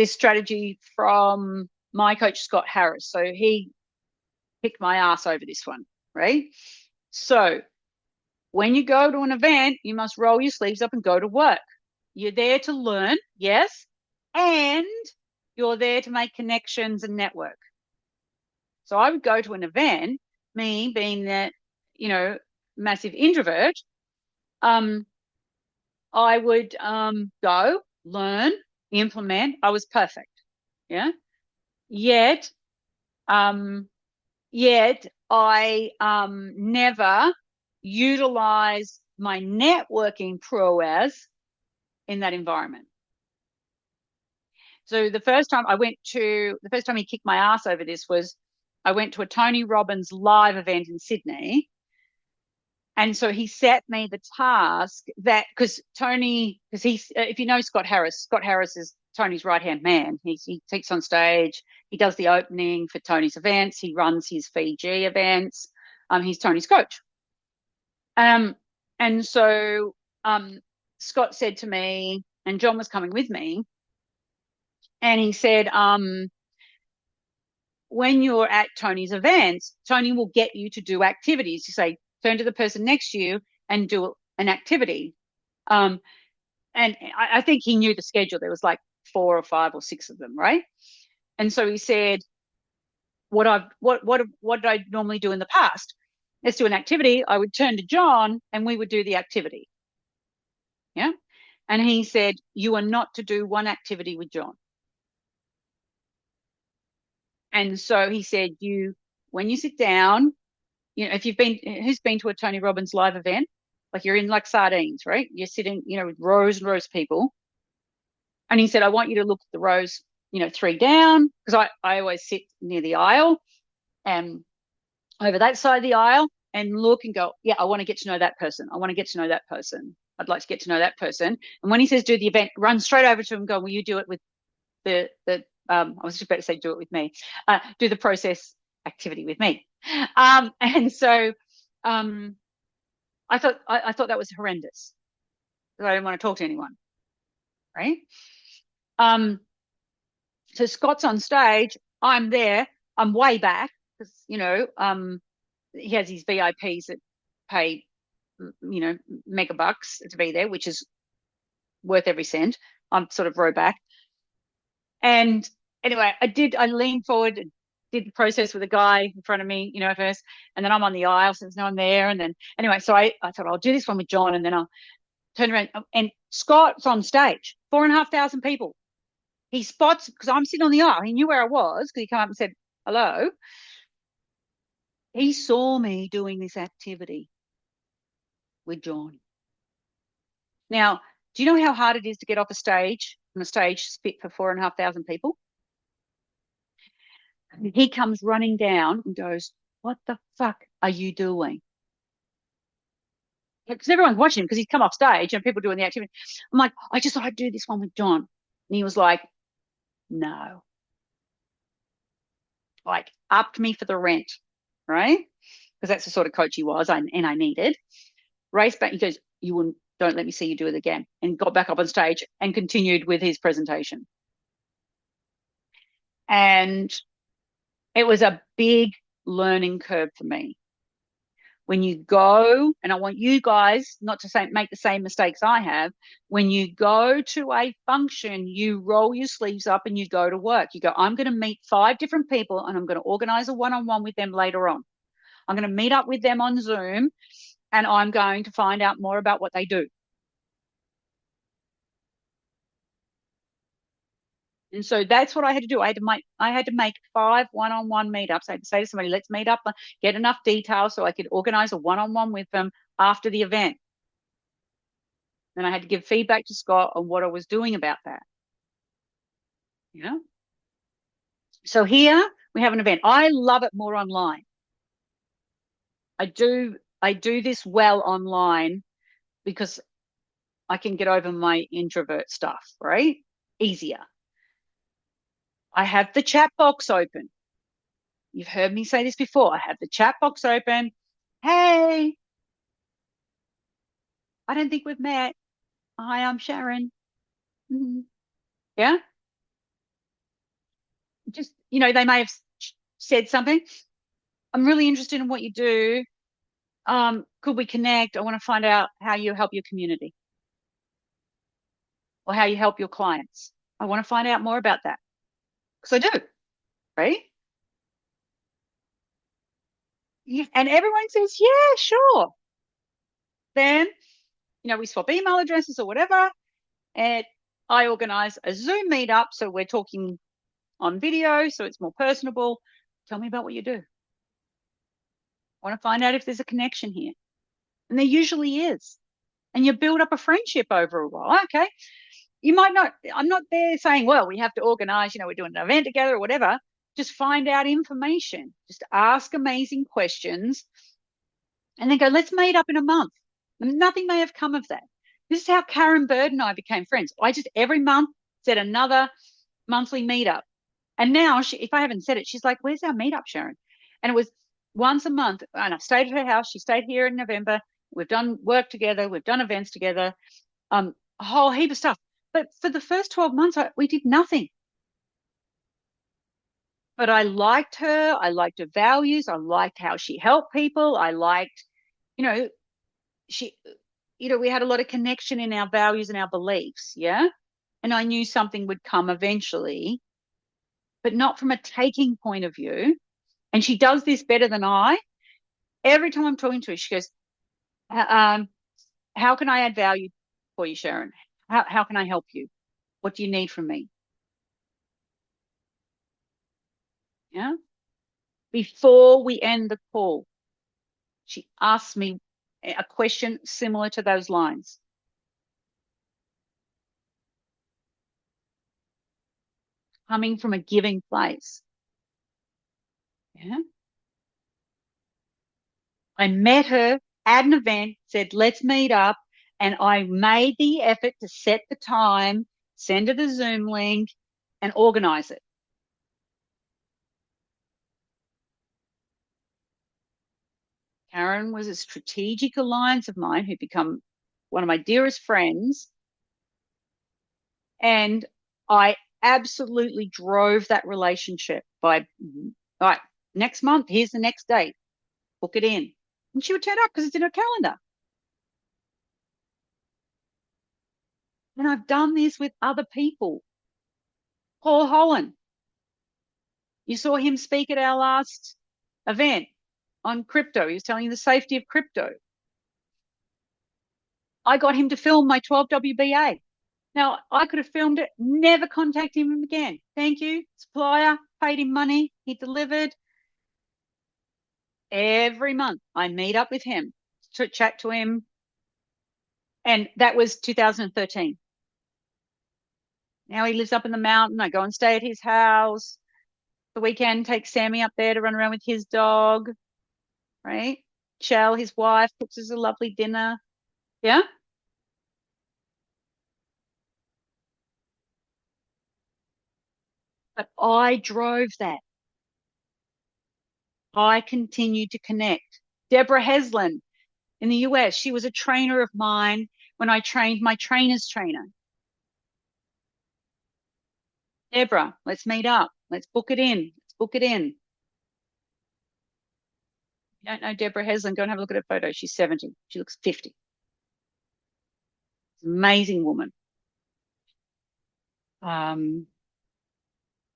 strategy from my coach, Scott Harris. So he kicked my ass over this one, right? So when you go to an event, you must roll your sleeves up and go to work. You're there to learn, yes, and you're there to make connections and network. So I would go to an event, me being that, massive introvert, I would go, learn, implement. I was perfect. Yeah. Yet I never utilized my networking prowess in that environment. So the first time he kicked my ass over this was I went to a Tony Robbins live event in Sydney. And so he set me the task that, because if you know Scott Harris is Tony's right-hand man. He takes on stage, he does the opening for Tony's events, he runs his Fiji events. He's Tony's coach. And so Scott said to me, and John was coming with me, and he said, when you're at Tony's events, Tony will get you to do activities. You say, turn to the person next to you and do an activity. And I think he knew the schedule. There was like 4 or 5 or 6 of them, right? And so he said, what did I normally do in the past? Let's do an activity. I would turn to John and we would do the activity. Yeah. And he said, you are not to do one activity with John. And so he said, when you sit down, if who's been to a Tony Robbins live event, like you're in like sardines, right? You're sitting, with rows and rows of people. And he said, I want you to look at the rows, 3 down, because I always sit near the aisle and over that side of the aisle and look and go, yeah, I want to get to know that person. I want to get to know that person. I'd like to get to know that person. And when he says do the event, run straight over to him and go, will you do it with I was just about to say do it with me. Do the process activity with me. And so I thought that was horrendous, because I didn't want to talk to anyone, right? So Scott's on stage, I'm there, I'm way back, because he has his VIPs that pay mega bucks to be there, which is worth every cent. I'm sort of row back. And anyway, I leaned forward, did the process with a guy in front of me, first, and then I'm on the aisle, so there's no one there. And then anyway, so I thought I'll do this one with John, and then I'll turn around, and Scott's on stage, 4,500 people. He spots, because I'm sitting on the aisle, he knew where I was because he came up and said hello. He saw me doing this activity with John. Now, do you know how hard it is to get off a stage, on a stage fit for 4,500 people? He comes running down and goes, what the fuck are you doing? Because everyone's watching him, because he's come off stage and people doing the activity. I'm like, I just thought I'd do this one with John. And he was like, no. Like, upped me for the rent, right? Because that's the sort of coach he was, and I needed. Race back, he goes, don't let me see you do it again. And got back up on stage and continued with his presentation. And it was a big learning curve for me. When you go, and I want you guys not to make the same mistakes I have, when you go to a function, you roll your sleeves up and you go to work. You go, I'm going to meet 5 different people and I'm going to organize a one-on-one with them later on. I'm going to meet up with them on Zoom and I'm going to find out more about what they do. And so that's what I had to do. I had to make 5 one-on-one meetups. I had to say to somebody, let's meet up, get enough detail so I could organize a one-on-one with them after the event. Then I had to give feedback to Scott on what I was doing about that. You know? So here we have an event. I love it more online. I do this well online because I can get over my introvert stuff, right? Easier. I have the chat box open. You've heard me say this before. I have the chat box open. Hey, I don't think we've met. Hi, I'm Sharon. Mm-hmm. Yeah. Just, they may have said something. I'm really interested in what you do. Could we connect? I want to find out how you help your community or how you help your clients. I want to find out more about that because I do, right? And everyone says, yeah, sure. Then, we swap email addresses or whatever. And I organize a Zoom meetup. So we're talking on video, so it's more personable. Tell me about what you do. I want to find out if there's a connection here. And there usually is. And you build up a friendship over a while. Okay. You might not, I'm not there saying, well, we have to organize, we're doing an event together or whatever. Just find out information. Just ask amazing questions and then go, let's meet up in a month. And nothing may have come of that. This is how Karen Bird and I became friends. I just every month said another monthly meetup. And now if I haven't said it, she's like, where's our meetup, Sharon? And it was once a month. And I've stayed at her house. She stayed here in November. We've done work together. We've done events together. A whole heap of stuff. But for the first 12 months, we did nothing. But I liked her. I liked her values. I liked how she helped people. I liked, she, we had a lot of connection in our values and our beliefs. Yeah. And I knew something would come eventually, but not from a taking point of view. And she does this better than I. Every time I'm talking to her, she goes, how can I add value for you, Sharon? How can I help you? What do you need from me? Yeah. Before we end the call, she asked me a question similar to those lines. Coming from a giving place. Yeah. I met her at an event, said, let's meet up. And I made the effort to set the time, send her the Zoom link, and organize it. Karen was a strategic alliance of mine who'd become one of my dearest friends. And I absolutely drove that relationship by, all right, next month, here's the next date, book it in. And she would turn up because it's in her calendar. And I've done this with other people. Paul Holland. You saw him speak at our last event on crypto. He was telling you the safety of crypto. I got him to film my 12 WBA. Now, I could have filmed it, never contacted him again. Thank you, supplier, paid him money, he delivered. Every month, I meet up with him to chat to him. And that was 2013. Now he lives up in the mountain. I go and stay at his house. The weekend, take Sammy up there to run around with his dog, right? Chell, his wife, cooks us a lovely dinner. Yeah? But I drove that. I continued to connect. Deborah Heslin in the US, she was a trainer of mine when I trained my trainer's trainer. Deborah, let's meet up. Let's book it in. Let's book it in. You don't know Deborah Heslin, go and have a look at her photo. She's 70. She looks 50. Amazing woman.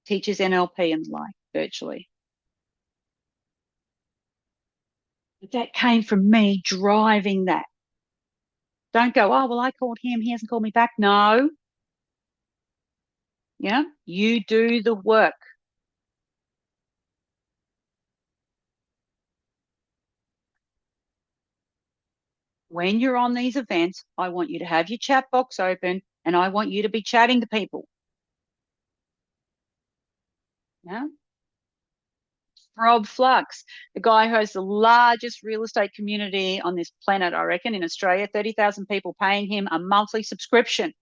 Teaches NLP and the like, virtually. But that came from me driving that. Don't go, oh, well, I called him. He hasn't called me back. No. Yeah, you do the work. When you're on these events, I want you to have your chat box open and I want you to be chatting to people. Yeah. Rob Flux, the guy who has the largest real estate community on this planet, I reckon, in Australia, 30,000 people paying him a monthly subscription.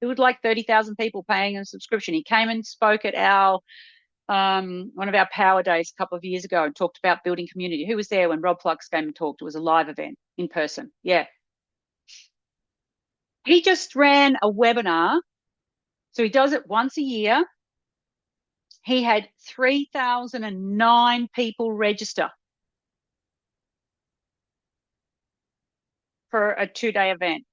Who would like 30,000 people paying a subscription? He came and spoke at our one of our power days a couple of years ago and talked about building community. Who was there when Rob Flux came and talked? It was a live event in person. Yeah. He just ran a webinar. So he does it once a year. He had 3,009 people register for a 2-day event.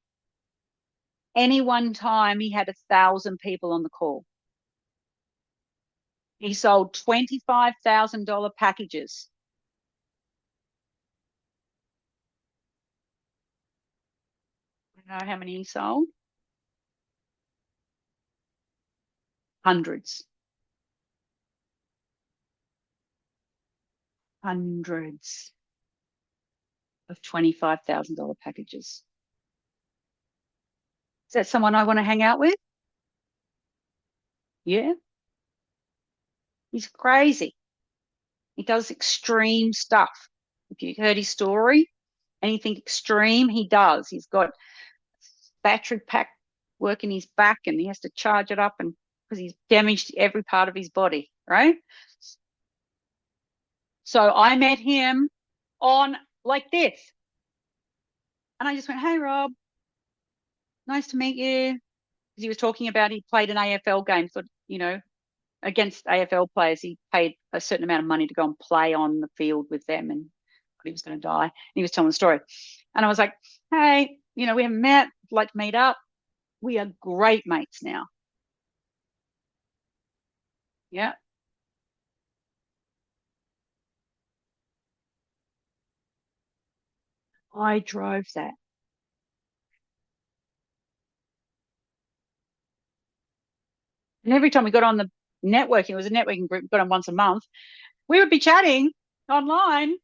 Any one time he had 1,000 people on the call. He sold $25,000 packages. You know how many he sold? Hundreds. Hundreds of $25,000 packages. Is that someone I want to hang out with? Yeah. He's crazy. He does extreme stuff. If you heard his story, anything extreme, he does. He's got battery pack working his back and he has to charge it up and because he's damaged every part of his body, right? So I met him on like this. And I just went, hey, Rob, nice to meet you. Because he was talking about he played an AFL game, so, you know, against AFL players, he paid a certain amount of money to go and play on the field with them and he was going to die. And he was telling the story. And I was like, hey, you know, we haven't met, like to meet up. We are great mates now. Yeah. I drove that. And every time we got on the networking, it was a networking group, we got on once a month, we would be chatting online,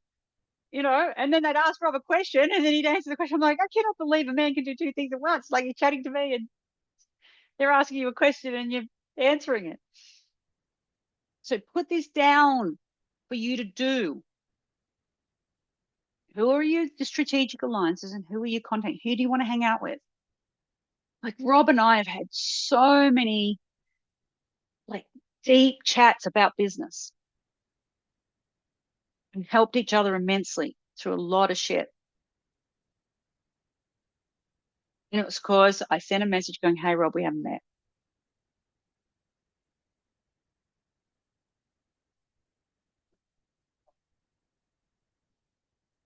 you know, and then they'd ask Rob a question and then he'd answer the question. I'm like, I cannot believe a man can do 2 things at once. Like you're chatting to me and they're asking you a question and you're answering it. So put this down for you to do. Who are your strategic alliances and who are your content? Who do you want to hang out with? Like Rob and I have had so many like deep chats about business and helped each other immensely through a lot of shit. And it was because I sent a message going, hey, Rob, we haven't met.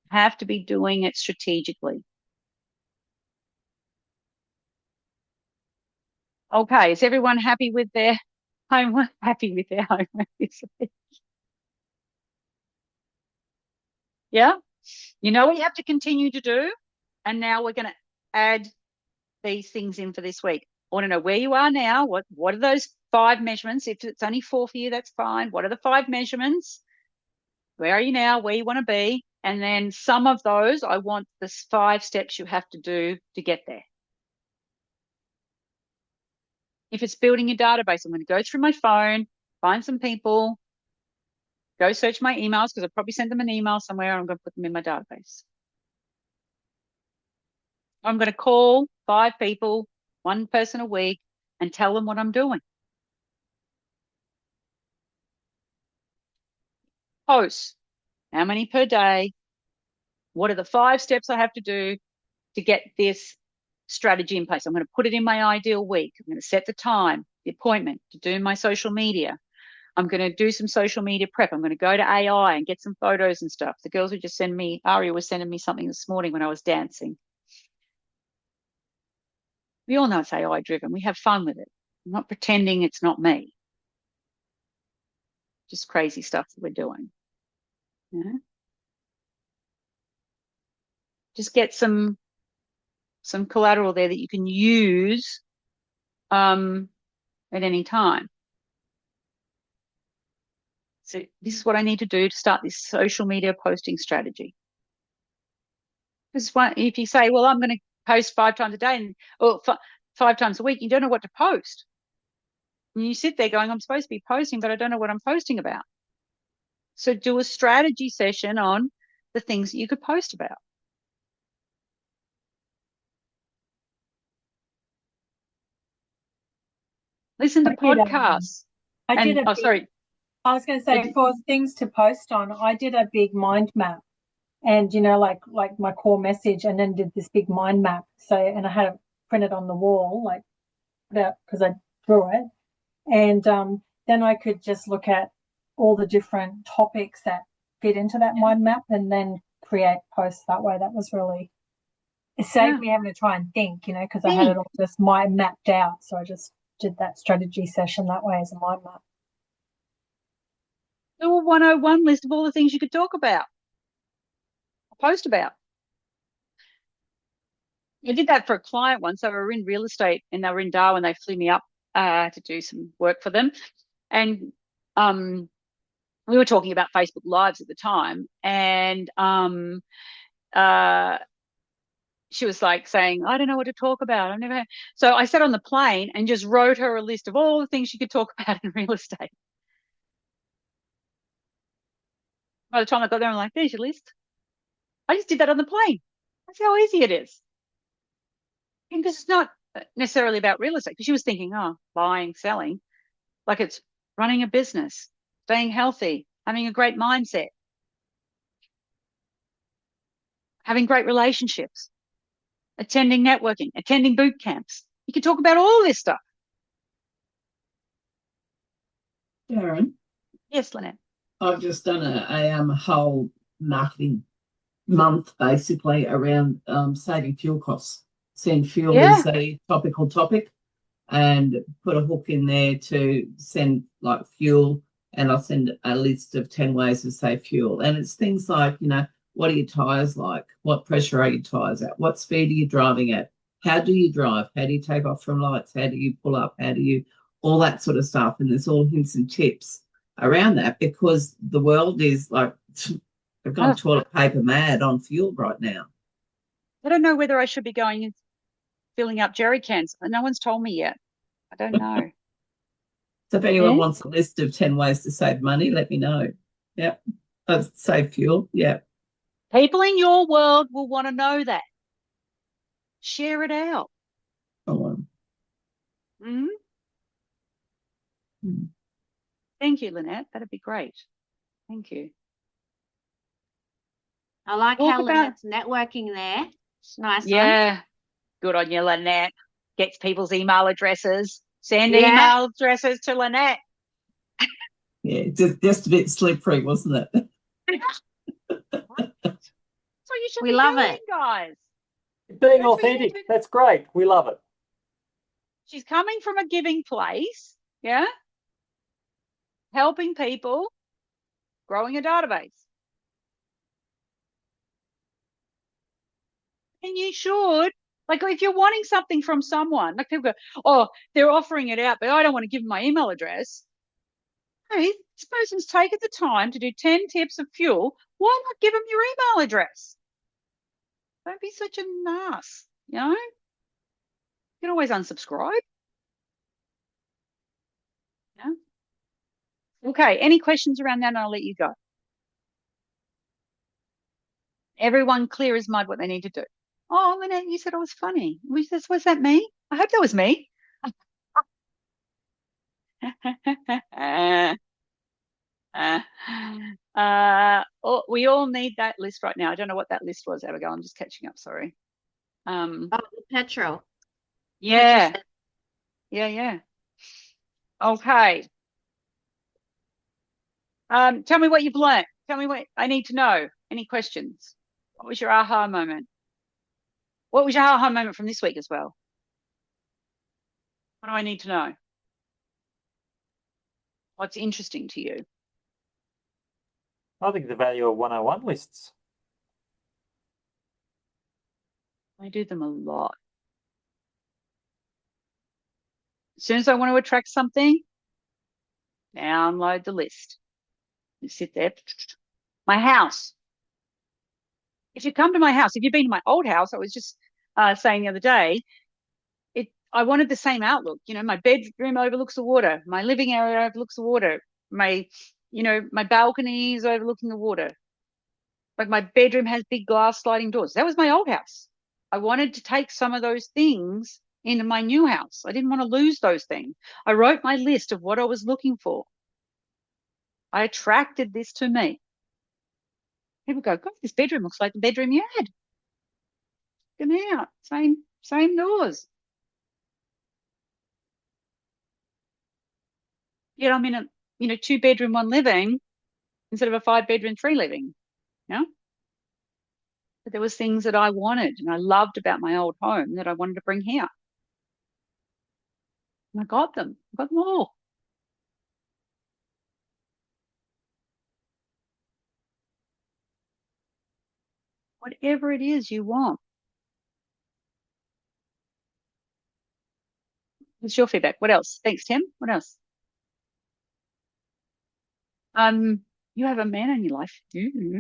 Have to be doing it strategically. Okay, is everyone happy with their homework? Happy with their homework this week? Yeah? You know what you have to continue to do? And now we're going to add these things in for this week. I want to know where you are now. What are those 5 measurements? If it's only 4 for you, that's fine. What are the 5 measurements? Where are you now? Where you want to be? And then some of those, I want the 5 steps you have to do to get there. If it's building your database, I'm going to go through my phone, find some people, go search my emails because I've probably sent them an email somewhere and I'm going to put them in my database. I'm going to call 5 people, 1 person a week, and tell them what I'm doing. Posts. How many per day? What are the 5 steps I have to do to get this strategy in place? I'm going to put it in my ideal week. I'm going to set the time, the appointment to do my social media. I'm going to do some social media prep. I'm going to go to AI and get some photos and stuff. The girls would just send me, Aria was sending me something this morning when I was dancing. We all know it's AI driven. We have fun with it. I'm not pretending it's not me. Just crazy stuff that we're doing. Yeah. Just get some collateral there that you can use at any time. So this is what I need to do to start this social media posting strategy. Because if you say, well, I'm going to post 5 times a day or 5 times a week, you don't know what to post. And you sit there going, I'm supposed to be posting, but I don't know what I'm posting about. So do a strategy session on the things that you could post about. Listen to podcasts. Sorry. I was going to say, for things to post on, I did a big mind map, and like my core message, and then did this big mind map. So, and I had it printed on the wall, like because I drew it, and then I could just look at all the different topics that fit into that mind map, and then create posts that way. That was really, it saved me having to try and think, because I had it all just mapped out. So I just did that strategy session that way as a mind map. Do a 101 list of all the things you could talk about, post about. I did that for a client once. They were in real estate and they were in Darwin. They flew me up to do some work for them. And we were talking about Facebook Lives at the time. And she was like saying, I don't know what to talk about. I've never. So I sat on the plane and just wrote her a list of all the things she could talk about in real estate. By the time I got there, I'm like, there's your list. I just did that on the plane. That's how easy it is. Because it's not necessarily about real estate. Because she was thinking, buying, selling, like it's running a business, staying healthy, having a great mindset, having great relationships, attending networking, attending boot camps. You can talk about all this stuff. Darren? Yes, Lynette. I've just done a whole marketing month basically around saving fuel costs. Send fuel as a topical topic and put a hook in there to send like fuel, and I'll send a list of 10 ways to save fuel. And it's things like, what are your tyres like? What pressure are your tyres at? What speed are you driving at? How do you drive? How do you take off from lights? How do you pull up? How do you, all that sort of stuff. And there's all hints and tips around that, because the world is like, I've gone toilet paper mad on fuel right now. I don't know whether I should be going and filling up jerry cans. No one's told me yet. I don't know. So if anyone wants a list of 10 ways to save money, let me know. Yep. Save fuel. Yeah. People in your world will want to know that. Share it out. Thank you, Lynette. That'd be great. Thank you. I like how Lynette's networking there. It's nice. Yeah. Good on you, Lynette. Gets people's email addresses. Send email addresses to Lynette. Yeah, just a bit slippery, wasn't it? So you should be love it, guys. Being authentic. That's great. We love it. She's coming from a giving place, helping people, growing a database. And you should, like, if you're wanting something from someone, like people go, they're offering it out, but I don't want to give them my email address. Hey, this person's taken the time to do 10 tips of fuel. Why not give them your email address? Don't be such an ass, You can always unsubscribe. Okay, any questions around that, and I'll let you go. Everyone clear as mud what they need to do. Oh, Lynette, you said I was funny. Was that me? I hope that was me. We all need that list right now. I don't know what that list was, Abigail. I'm just catching up, sorry. The petrol. Yeah. Yeah. Okay. Tell me what you've learnt. Tell me what I need to know. Any questions? What was your aha moment? What was your aha moment from this week as well? What do I need to know? What's interesting to you? I think the value of 101 lists. I do them a lot. As soon as I want to attract something, download the list. You sit there. My house. If you come to my house, if you've been to my old house, I was just saying the other day, I wanted the same outlook. You know, my bedroom overlooks the water. My living area overlooks the water. My balcony is overlooking the water. Like my bedroom has big glass sliding doors. That was my old house. I wanted to take some of those things into my new house. I didn't want to lose those things. I wrote my list of what I was looking for. I attracted this to me. People go, God, this bedroom looks like the bedroom you had. Come out. Same doors. Yet I'm in a 2-bedroom, 1 living instead of a 5-bedroom, 3 living. You know? But there was things that I wanted and I loved about my old home that I wanted to bring here. And I got them. I got them all. Whatever it is you want. What's your feedback? What else? Thanks, Tim. What else? You have a man in your life. Mm-hmm.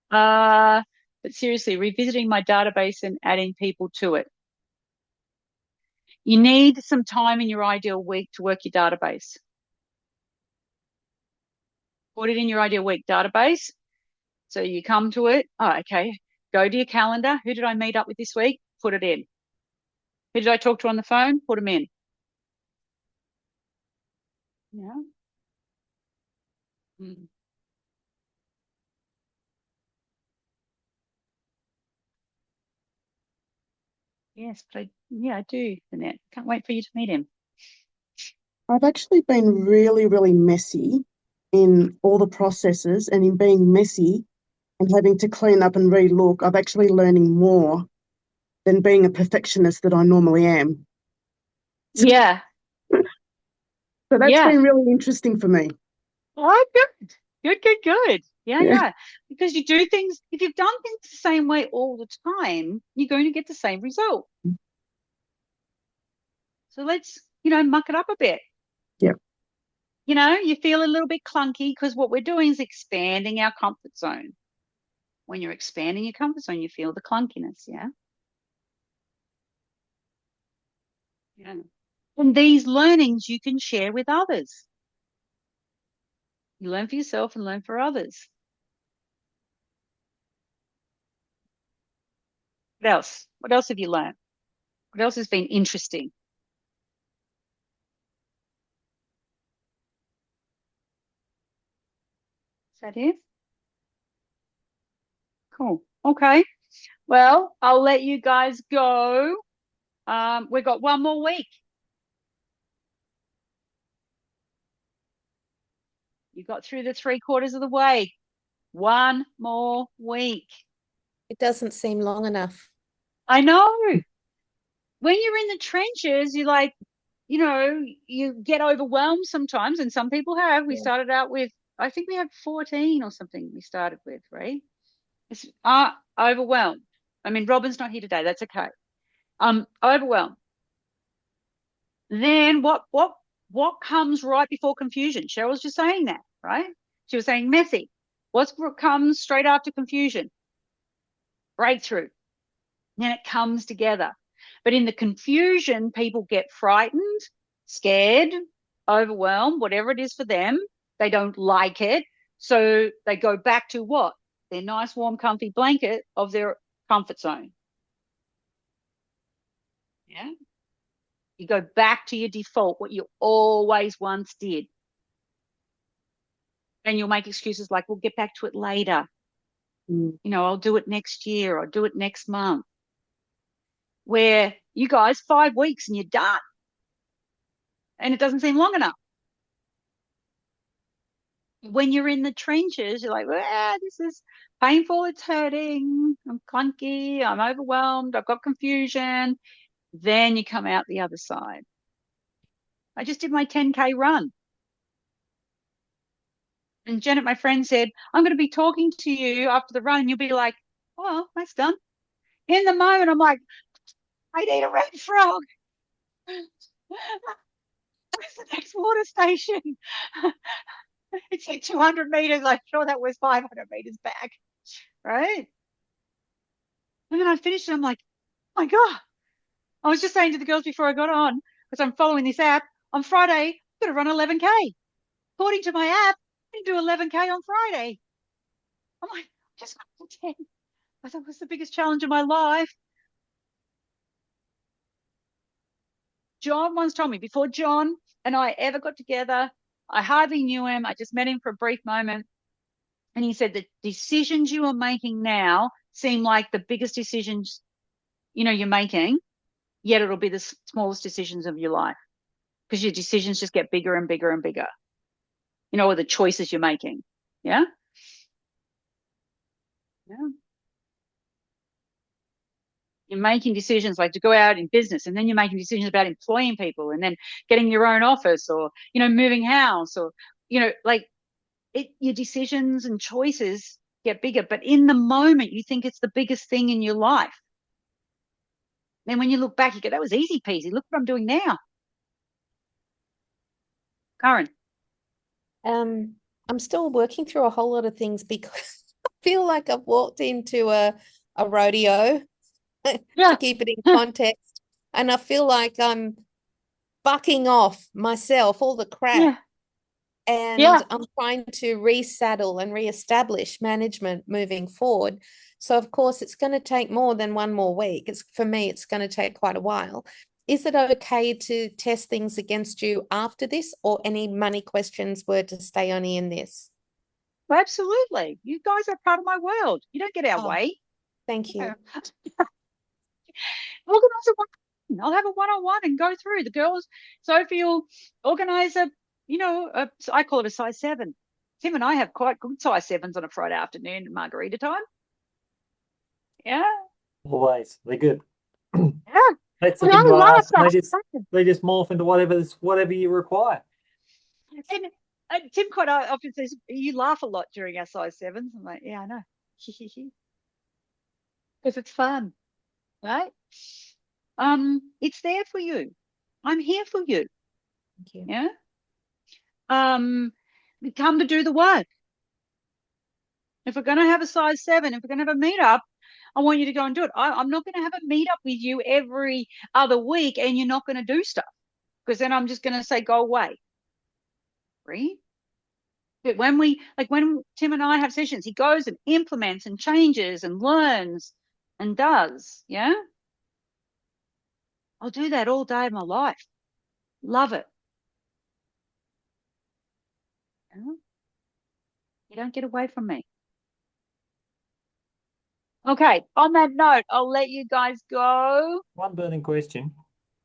But seriously, revisiting my database and adding people to it. You need some time in your ideal week to work your database. Put it in your ideal week database. So you come to it. Oh, okay. Go to your calendar. Who did I meet up with this week? Put it in. Who did I talk to on the phone? Put them in. Yeah. Mm. Yes, but I do, Annette. Can't wait for you to meet him. I've actually been really, really messy in all the processes, and in being messy and having to clean up and relook, I'm actually learning more than being a perfectionist that I normally am. Yeah. So that's Yeah. been really interesting for me. Oh, good. Yeah. Because you do things, if you've done things the same way all the time, you're going to get the same result. So let's, muck it up a bit. Yeah. You feel a little bit clunky because what we're doing is expanding our comfort zone. When you're expanding your comfort zone, you feel the clunkiness, yeah? Yeah. And these learnings you can share with others. You learn for yourself and learn for others. What else? What else have you learned? What else has been interesting? Is that it? Cool. Okay. Well, I'll let you guys go. We've got one more week. You got through the 3/4 of the way. One more week. It doesn't seem long enough. I know. When you're in the trenches, you're like, you get overwhelmed sometimes, and some people have. We started out with, I think we had 14 or something we started with, right? It's overwhelmed. I mean, Robin's not here today. That's okay. Overwhelmed. Then what comes right before confusion? Cheryl was just saying that, right? She was saying messy. What comes straight after confusion? Breakthrough. Then it comes together. But in the confusion, people get frightened, scared, overwhelmed, whatever it is for them. They don't like it. So they go back to what? Their nice, warm, comfy blanket of their comfort zone. Yeah. You go back to your default, what you always once did. And you'll make excuses like, we'll get back to it later. I'll do it next year. I'll do it next month. Where you guys, 5 weeks and you're done. And it doesn't seem long enough. when you're in the trenches, you're like, well, this is painful, it's hurting, I'm clunky, I'm overwhelmed, I've got confusion. Then you come out the other side. I just did my 10K run. And Janet, my friend, said, I'm going to be talking to you after the run, and you'll be like, oh, that's done. In the moment, I'm like, I need a red frog. Where's the next water station? It's like 200 meters. I'm sure that was 500 meters back, right? And then I finished and I'm like, oh my God. I was just saying to the girls before I got on, because I'm following this app, on Friday, I'm going to run 11K. According to my app, I can do 11K on Friday. I'm like, I just got to 10. I thought it was the biggest challenge of my life. John once told me, before John and I ever got together, I hardly knew him. I just met him for a brief moment. And he said the decisions you are making now seem like the biggest decisions, you're making, yet it'll be the smallest decisions of your life, because your decisions just get bigger and bigger and bigger, or the choices you're making. Yeah. Yeah. You're making decisions like to go out in business, and then you're making decisions about employing people, and then getting your own office, or, moving house, or, like your decisions and choices get bigger. But in the moment, you think it's the biggest thing in your life. Then when you look back, you go, that was easy peasy. Look what I'm doing now. Karen. I'm still working through a whole lot of things because I feel like I've walked into a rodeo to keep it in context. And I feel like I'm bucking off myself, all the crap. And I'm trying to resaddle and reestablish management moving forward. So, of course, it's going to take more than one more week. For me, it's going to take quite a while. Is it okay to test things against you after this, or any money questions were to stay only in this? Well, absolutely. You guys are part of my world. You don't get our way. Thank you. Organize a one. I'll have a one-on-one and go through. The girls, Sophie will organize I call it a size 7. Tim and I have quite good size 7s on a Friday afternoon at margarita time. Yeah. Always. They're good. Yeah. That's the thing I ask. They just morph into whatever you require. And Tim quite often says, you laugh a lot during our size 7s. I'm like, yeah, I know. Because it's fun, right? It's there for you. I'm here for you. Thank you. Yeah. Come to do the work. If we're going to have a size 7, if we're going to have a meetup, I want you to go and do it. I'm not going to have a meetup with you every other week and you're not going to do stuff, because then I'm just going to say, go away. Right? But when Tim and I have sessions, he goes and implements and changes and learns and does. Yeah. I'll do that all day of my life. Love it. Yeah? You don't get away from me. Okay, on that note, I'll let you guys go. One burning question.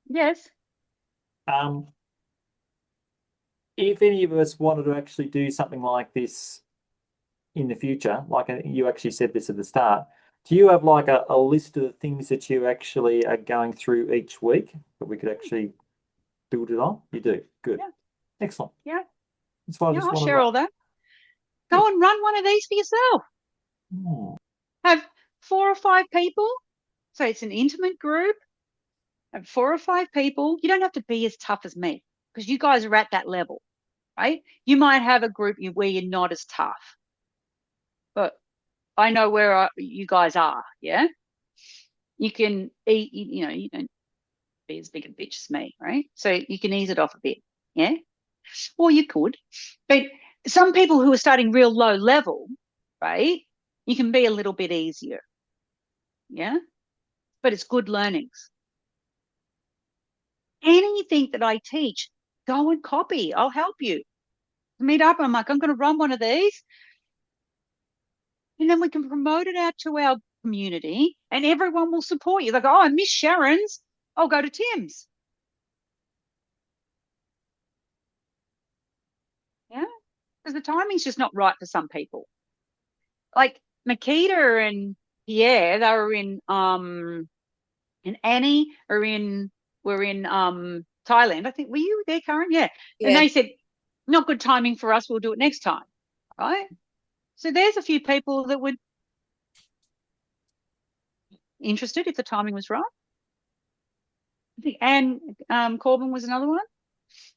Yes. If any of us wanted to actually do something like this in the future, like you actually said this at the start, do you have like a list of the things that you actually are going through each week that we could actually build it on? You do. Good. Yeah. Excellent. Yeah. That's why I'll share all that. Go and run one of these for yourself. Have 4 or 5 people. So it's an intimate group. Have 4 or 5 people. You don't have to be as tough as me, because you guys are at that level, right? You might have a group where you're not as tough, but I know where you guys are. Yeah. You can eat, you don't be as big a bitch as me, right? So you can ease it off a bit. Yeah. Or you could, but some people who are starting real low level, right? You can be a little bit easier. Yeah. But it's good learnings. Anything that I teach, go and copy. I'll help you. Meet up. I'm like, I'm going to run one of these. And then we can promote it out to our community and everyone will support you. They go, oh, I miss Sharon's. I'll go to Tim's. Yeah. because the timing's just not right for some people. Like Makita and Pierre, they were in and Annie were in Thailand. I think, were you there, Karen? Yeah. And they said, not good timing for us, we'll do it next time. Right? So there's a few people that would interested if the timing was right. I think Anne Corbin was another one.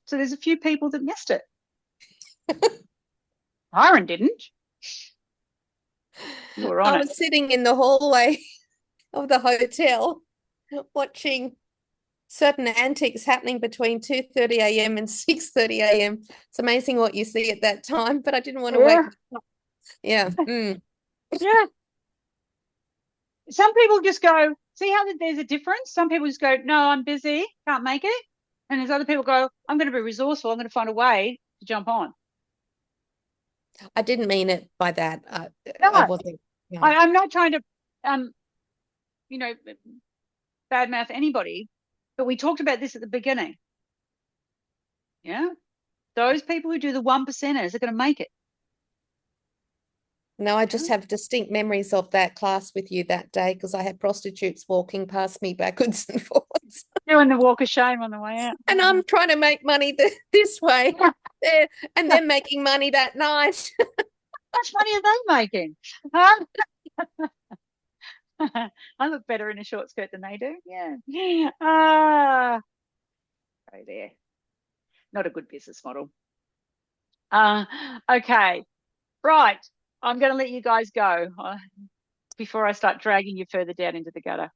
So there's a few people that missed it. Byron didn't. You were on I was sitting in the hallway of the hotel watching certain antics happening between 2:30 a.m. and 6:30 a.m. It's amazing what you see at that time, but I didn't want to wake up. Yeah. Mm. Yeah. Some people just go, see how there's a difference? Some people just go, no, I'm busy, can't make it. And there's other people go, I'm going to be resourceful. I'm going to find a way to jump on. I didn't mean it by that. No, I wasn't. No. I'm not trying to, badmouth anybody, but we talked about this at the beginning. Yeah. Those people who do the 1%ers are going to make it. No, I just have distinct memories of that class with you that day because I had prostitutes walking past me backwards and forwards. Doing the walk of shame on the way out. And I'm trying to make money this way. And they're making money that night. How much money are they making? Huh? I look better in a short skirt than they do. Yeah. Right there. Not a good business model. Okay. Right. I'm going to let you guys go before I start dragging you further down into the gutter.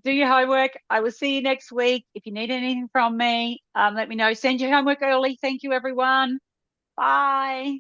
Do your homework. I will see you next week. If you need anything from me, let me know. Send your homework early. Thank you, everyone. Bye.